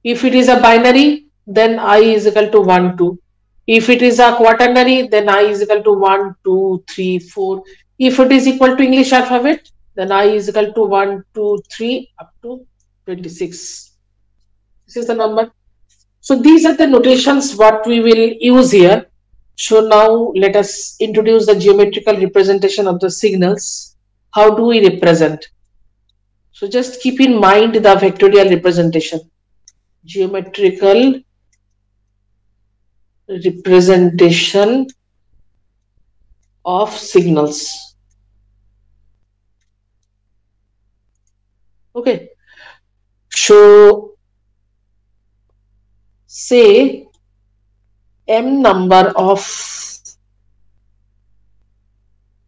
If it is a binary, then I is equal to 1, 2. If it is a quaternary, then I is equal to 1, 2, 3, 4. If it is equal to English alphabet, then I is equal to 1, 2, 3 up to 26. This is the number. So these are the notations what we will use here. So now let us introduce the geometrical representation of the signals. How do we represent? So just keep in mind the vectorial representation. Geometrical representation of signals. Okay. So say m number of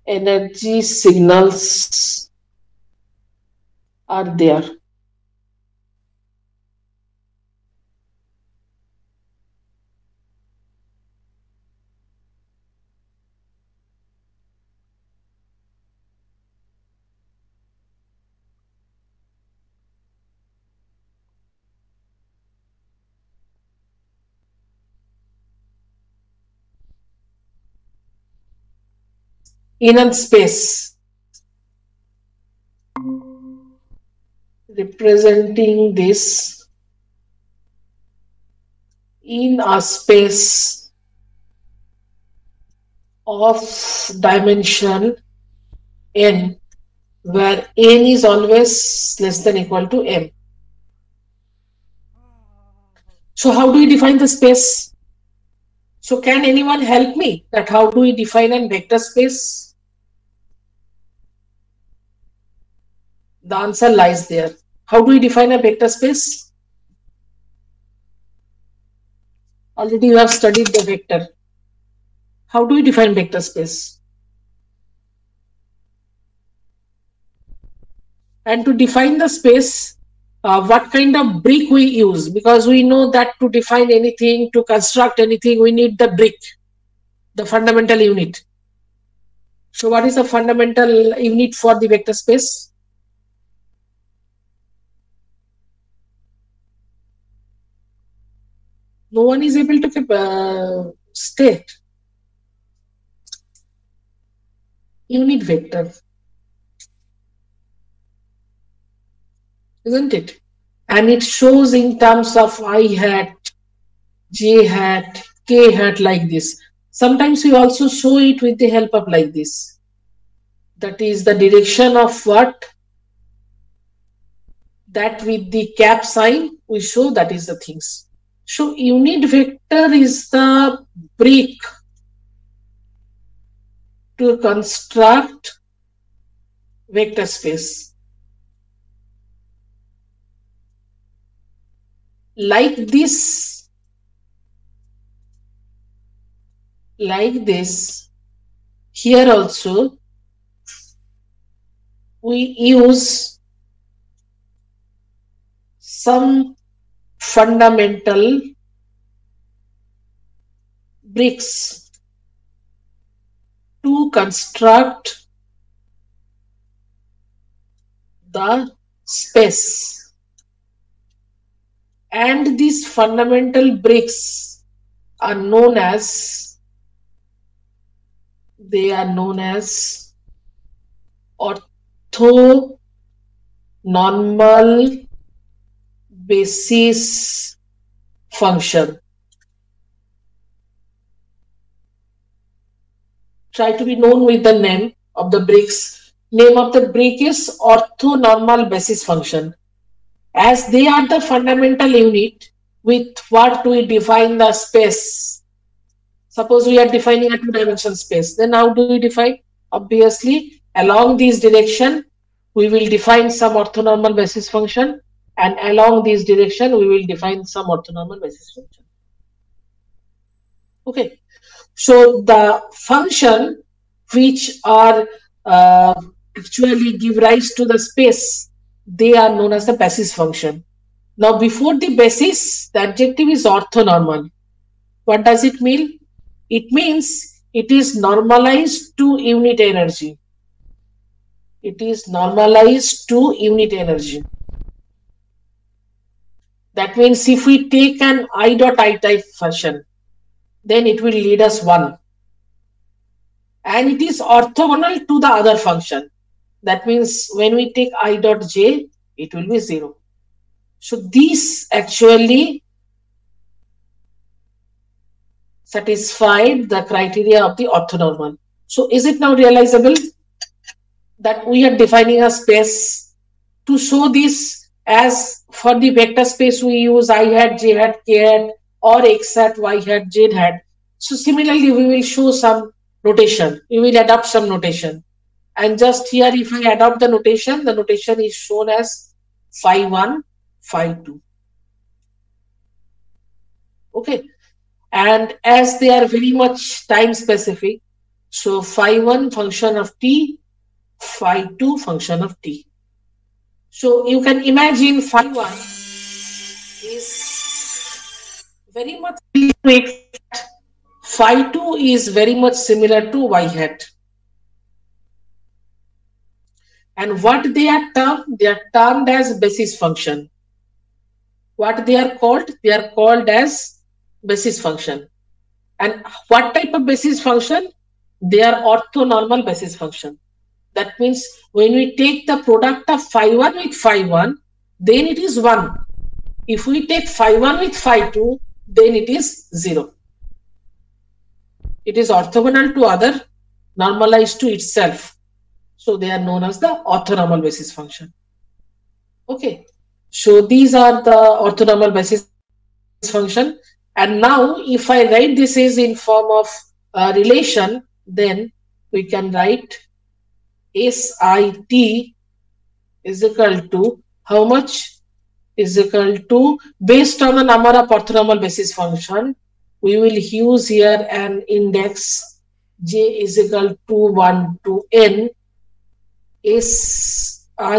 energy signals are there. In a space representing this in a space of dimension n, where n is always less than equal to m. So how do we define the space? So can anyone help me that how do we define a vector space? The answer lies there. How do we define a vector space? Already you have studied the vector. How do we define vector space? And to define the space, what kind of brick we use? Because we know that to define anything, to construct anything, we need the brick, the fundamental unit. So what is the fundamental unit for the vector space? No one is able to state. Unit vector, isn't it? And it shows in terms of I hat, j hat, k hat like this. Sometimes we also show it with the help of like this. That is the direction of what? That with the cap sign we show, that is the things. So unit vector is the brick to construct vector space. Like this, here also we use some fundamental bricks to construct the space, and these fundamental bricks are known as orthonormal basis function. Try to be known with the name of the bricks. Name of the brick is orthonormal basis function. As they are the fundamental unit with what we define the space. Suppose we are defining a two-dimensional space. Then how do we define? Obviously, along this direction, we will define some orthonormal basis function, and along this direction, we will define some orthonormal basis function. Okay. So the function which are actually give rise to the space, they are known as the basis function. Now before the basis, the adjective is orthonormal. What does it mean? It means it is normalized to unit energy. It is normalized to unit energy. That means if we take an I dot I type function, then it will lead us 1. and it is orthogonal to the other function. That means when we take I dot j, it will be 0. So these actually satisfied the criteria of the orthonormal. So is it now realizable that we are defining a space to show this? As for the vector space we use I hat, j hat, k hat, or x hat, y hat, z hat. So similarly we will show some notation. We will adopt some notation. And just here if I adopt the notation is shown as phi 1, phi 2. Okay. And as they are very much time specific, so phi 1 function of t, phi 2 function of t. So you can imagine phi 1 is very much similar to x hat. Phi 2 is very much similar to y hat. And what they are termed as basis function. What they are called? They are called as basis function. And what type of basis function? They are orthonormal basis function. That means when we take the product of phi 1 with phi 1, then it is 1. If we take phi 1 with phi 2, then it is 0. It is orthogonal to other, normalized to itself. So they are known as the orthonormal basis function. Okay. So these are the orthonormal basis function. And now if I write this is in form of relation, then we can write SIT is equal to how much? Is equal to, based on the number of orthonormal basis function, we will use here an index j is equal to 1 to n Sij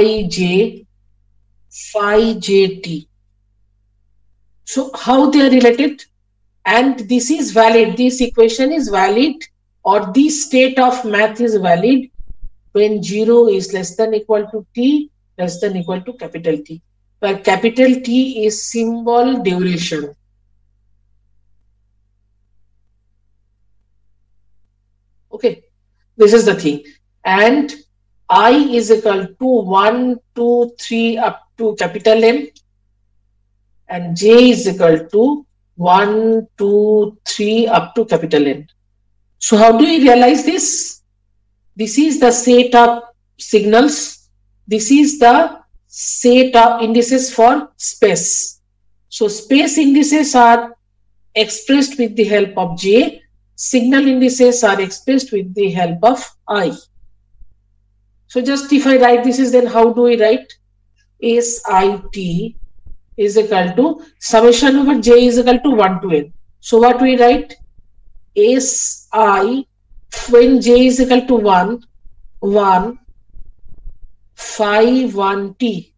phi jt. So how they are related? And this is valid, this equation is valid, or this state of math is valid when 0 is less than equal to t, less than equal to capital T, where capital T is symbol duration. Okay, this is the thing. And I is equal to 1, 2, 3 up to capital N, and j is equal to 1, 2, 3 up to capital N. So how do we realize this? This is the set of signals. This is the set of indices for space. So space indices are expressed with the help of j. Signal indices are expressed with the help of I. So just if I write this is, then how do we write? SIT is equal to summation over j is equal to 1 to n. So what we write? Si when j is equal to 1, 1 phi 1 t.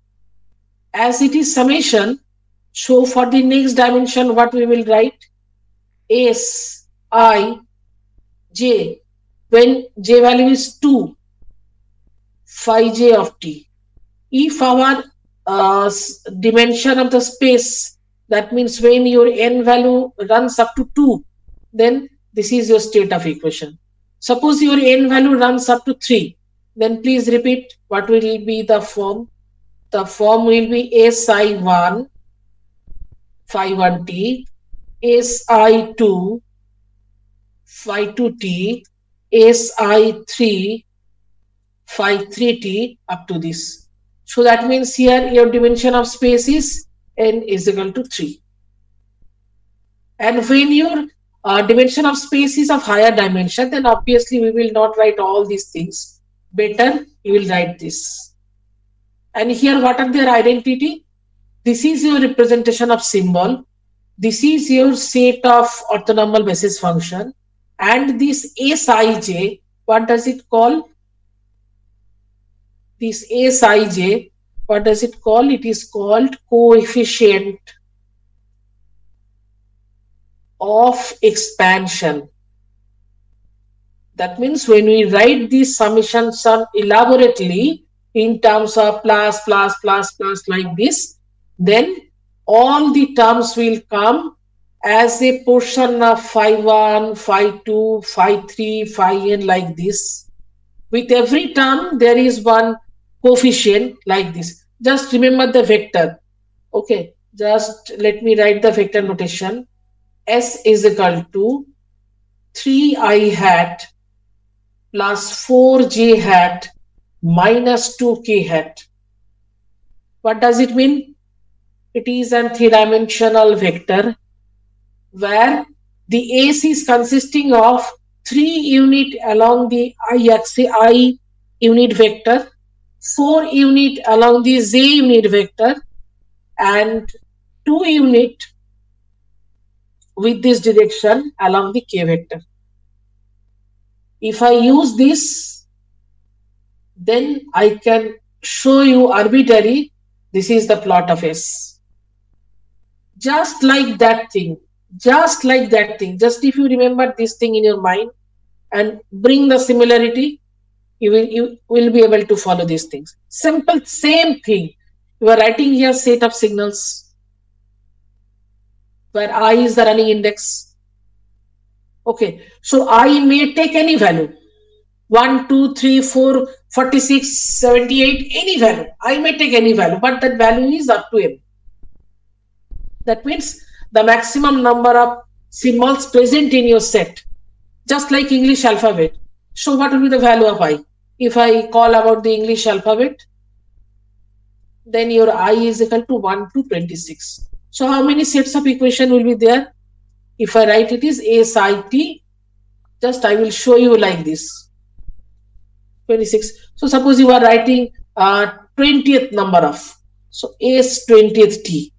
As it is summation, so for the next dimension what we will write? S I j when j value is 2 phi j of t. If our dimension of the space, that means when your n value runs up to 2, then this is your state of equation. Suppose your n value runs up to 3, then please repeat what will be the form. The form will be Si1 phi 1t, Si2 phi 2t, Si3 phi 3t up to this. So that means here your dimension of space is n is equal to 3. And when your dimension of space is of higher dimension, then obviously we will not write all these things. Better you will write this. And here what are their identity? This is your representation of symbol. This is your set of orthonormal basis function. And this Sij, what does it call? This Sij, what does it call? It is called coefficient of expansion. That means when we write these summation sum elaborately in terms of plus, plus, plus, plus like this, then all the terms will come as a portion of phi 1, phi 2, phi 3, phi n like this. With every term, there is one coefficient like this. Just remember the vector. Okay, just let me write the vector notation. S is equal to 3i hat plus 4j hat minus 2k hat. What does it mean? It is a three-dimensional vector where the S is consisting of 3 unit along the I unit vector, 4 unit along the Z unit vector, and 2 unit with this direction along the K vector. If I use this, then I can show you arbitrary, this is the plot of S. Just like that thing, just like that thing. Just if you remember this thing in your mind and bring the similarity, you will be able to follow these things. Simple, same thing. You are writing here set of signals where I is the running index. Okay, so I may take any value. 1, 2, 3, 4, 46, 78, any value. I may take any value, but that value is up to m. That means the maximum number of symbols present in your set, just like English alphabet. So what will be the value of I? If I call about the English alphabet, then your I is equal to 1 to 26. So how many sets of equation will be there? If I write it is SIT, just I will show you like this. 26. So suppose you are writing 20th number of, so S 20th T,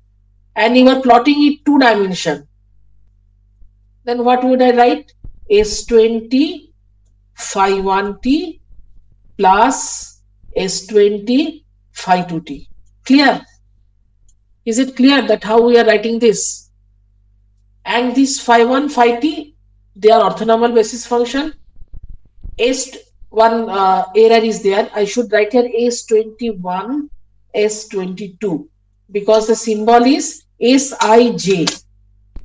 and you are plotting it 2 dimension. Then what would I write? S20 phi 1t plus S20 phi 2t. Clear? Is it clear that how we are writing this? And this phi 1, phi t, they are orthonormal basis function. S1 error is there. I should write here S21, S22 because the symbol is Sij.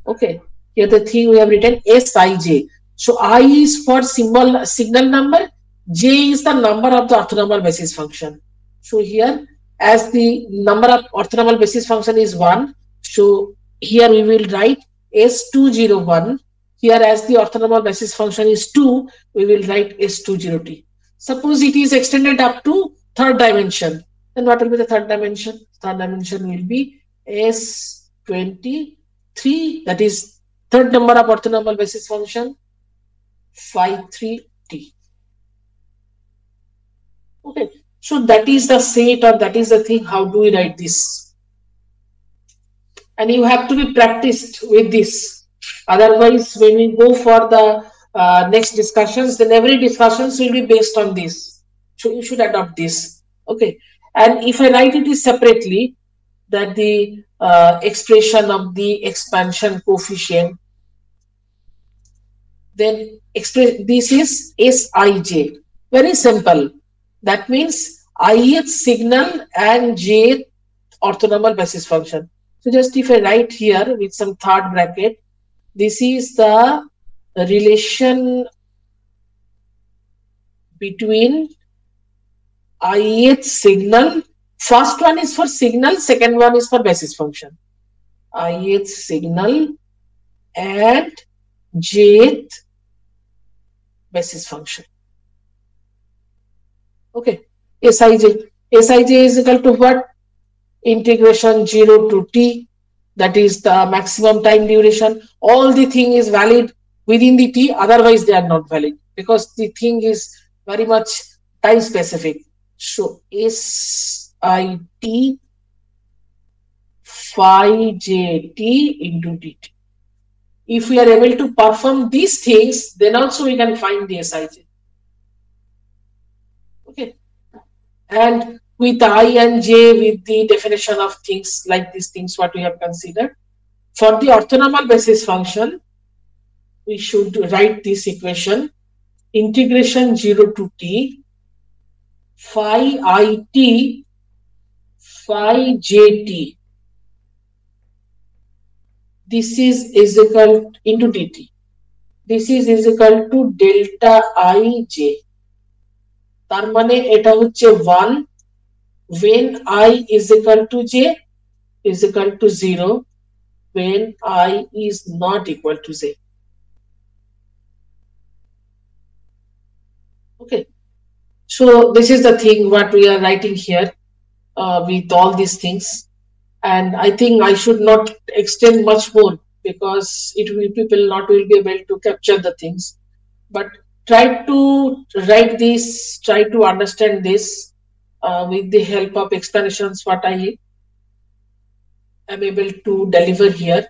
Okay, here the thing we have written Sij. So I is for signal number, J is the number of the orthonormal basis function. So here, as the number of orthonormal basis function is 1, so here we will write S201. Here, as the orthonormal basis function is 2, we will write S20t. Suppose it is extended up to third dimension. Then what will be the third dimension? Third dimension will be S23, that is third number of orthonormal basis function, phi 3t. Okay, so that is the set, or that is the thing. How do we write this? And you have to be practiced with this. Otherwise, when we go for the next discussions, then every discussions will be based on this. So you should adopt this. Okay, and if I write it is separately, that the expression of the expansion coefficient, then this is Sij. Very simple. That means ith signal and jth orthonormal basis function. So just if I write here with some third bracket, this is the relation between ith signal. First one is for signal, second one is for basis function. Ith signal and jth basis function. Okay, Sij. Sij is equal to what? Integration 0 to t, that is the maximum time duration. All the thing is valid within the t, otherwise they are not valid because the thing is very much time specific. So SIT phi jt into dt. If we are able to perform these things, then also we can find the Sij. Okay, and with I and J, with the definition of things like these things, what we have considered. For the orthonormal basis function, we should write this equation: integration 0 to t phi it phi jt this is equal into dt. This is equal to delta ij. তার মানে এটা হচ্ছে 1 when I is equal to j is equal to 0 when I is not equal to j. Okay, so this is the thing what we are writing here with all these things, and I think I should not extend much more because it will people not will be able to capture the things, but try to write this, try to understand this with the help of explanations what I am able to deliver here,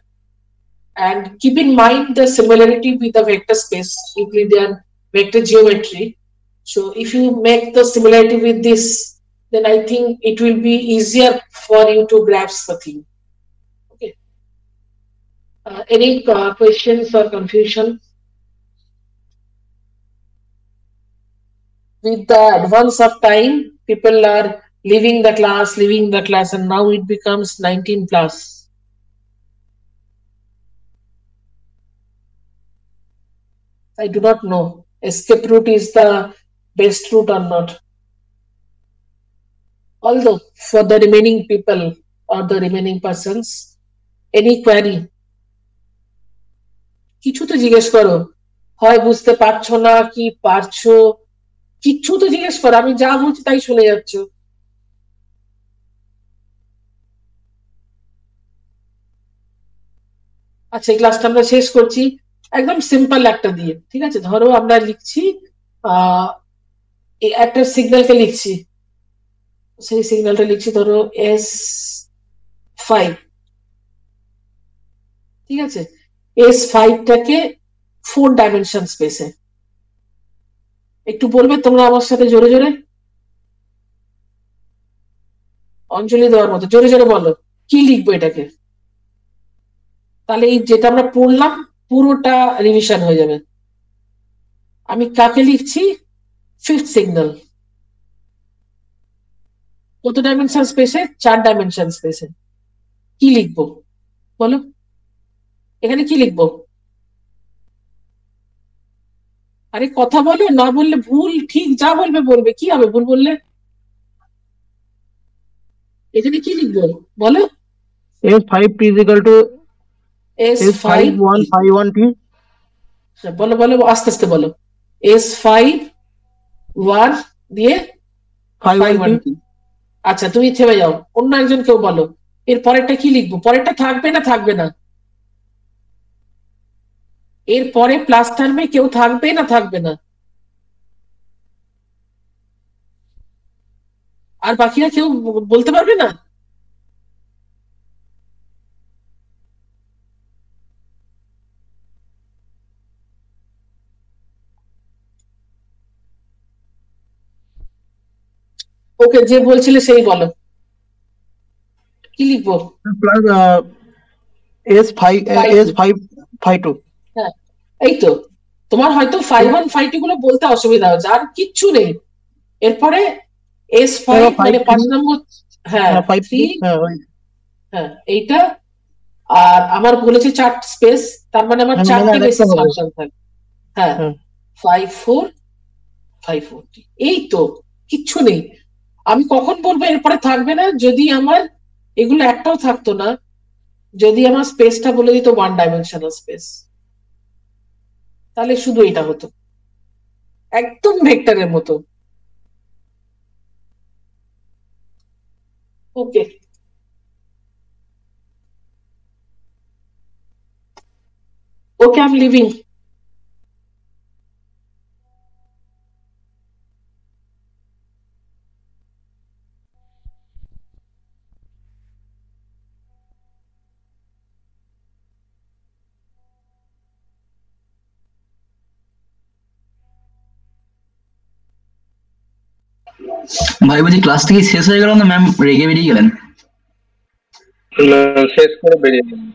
and keep in mind the similarity with the vector space, Euclidean vector geometry. So if you make the similarity with this, then I think it will be easier for you to grasp the thing. Okay. Any questions or confusion? With the advance of time, people are leaving the class, and now it becomes 19 plus. I do not know escape route is the best route or not. Although for the remaining people or the remaining persons, any query? কিছু তো জিজ্ঞেস করো, হয় বুঝতে পারছো না কি পারছো, কিছু তো জিজ্ঞেস করো, আমি যা বলছি তাই শুনে যাচ্ছ। আচ্ছা, এই ক্লাসটা আমরা শেষ করছি একদম সিম্পল একটা দিয়ে, ঠিক আছে? ধরো আমরা লিখছি একটা সিগন্যালকে লিখছি, সেই সিগন্যালটা লিখছি ধরো S5, ঠিক আছে? S5টাকে 4 ডাইমেনশন স্পেসে, একটু বলবে তোমরা আমার সাথে জোরে জোরে, অঞ্জলি দেওয়ার মতো জোরে জোরে বলো কি লিখবো এটাকে, তাহলে এই যেটা আমরা পড়লাম পুরোটা রিভিশন হয়ে যাবে। আমি কাকে লিখছি? Fifth signal. কত ডাইমেনশন স্পেসে? 4 ডাইমেনশন স্পেসে। কি লিখবো বলো, এখানে কি লিখবো? আরে কথা বলো, না বললে ভুল ঠিক যা বলবে বলবে, কি হবে ভুল বললে? এখানে কি লিখবো বলো? S5T is equal to S5151T। বলো বলো আস্তে আস্তে বলো। S51 দিয়ে 51T। আচ্ছা তুমি থেমে যাও, অন্য একজন কেউ বলো এর পরেরটা কি লিখবো? পরেরটা থাকবে না থাকবে না? এর পরে প্লাস টার্মে কেউ থাকবে না থাকবে না? আর বাকিরা কেউ বলতে পারবে না? ওকে, যে বলছিলে সেই বলো কি লিখবো? Plus S552। হ্যাঁ এই তো, তোমার হয়তো 51 52 গুলো বলতে অসুবিধা হচ্ছে, আর কিচ্ছু নেই এরপরে। S5 মানে 5 নম্বর, হ্যাঁ 3, হ্যাঁ এইটা, আর আমার বলেছে 4 স্পেস, তার মানে আমার 4টে বেসিস ফাংশন থাকে। হ্যাঁ 54 এই তো, কিচ্ছু নেই। আমি কখন বলবো এরপরে থাকবে না? যদি আমার এগুলো একটাও থাকতো না, যদি আমার স্পেসটা বলে দিত 1 ডাইমেনশনাল স্পেস, তাহলে শুধু এটা হতো, একদম ভেক্টরের মতো। ওকে, ওকে, I'm leaving. ভাই বলছি ক্লাস থেকে শেষ হয়ে গেল না ম্যাম রেগে বেরিয়ে গেলেন? শেষ করে বেরিয়ে গেলেন।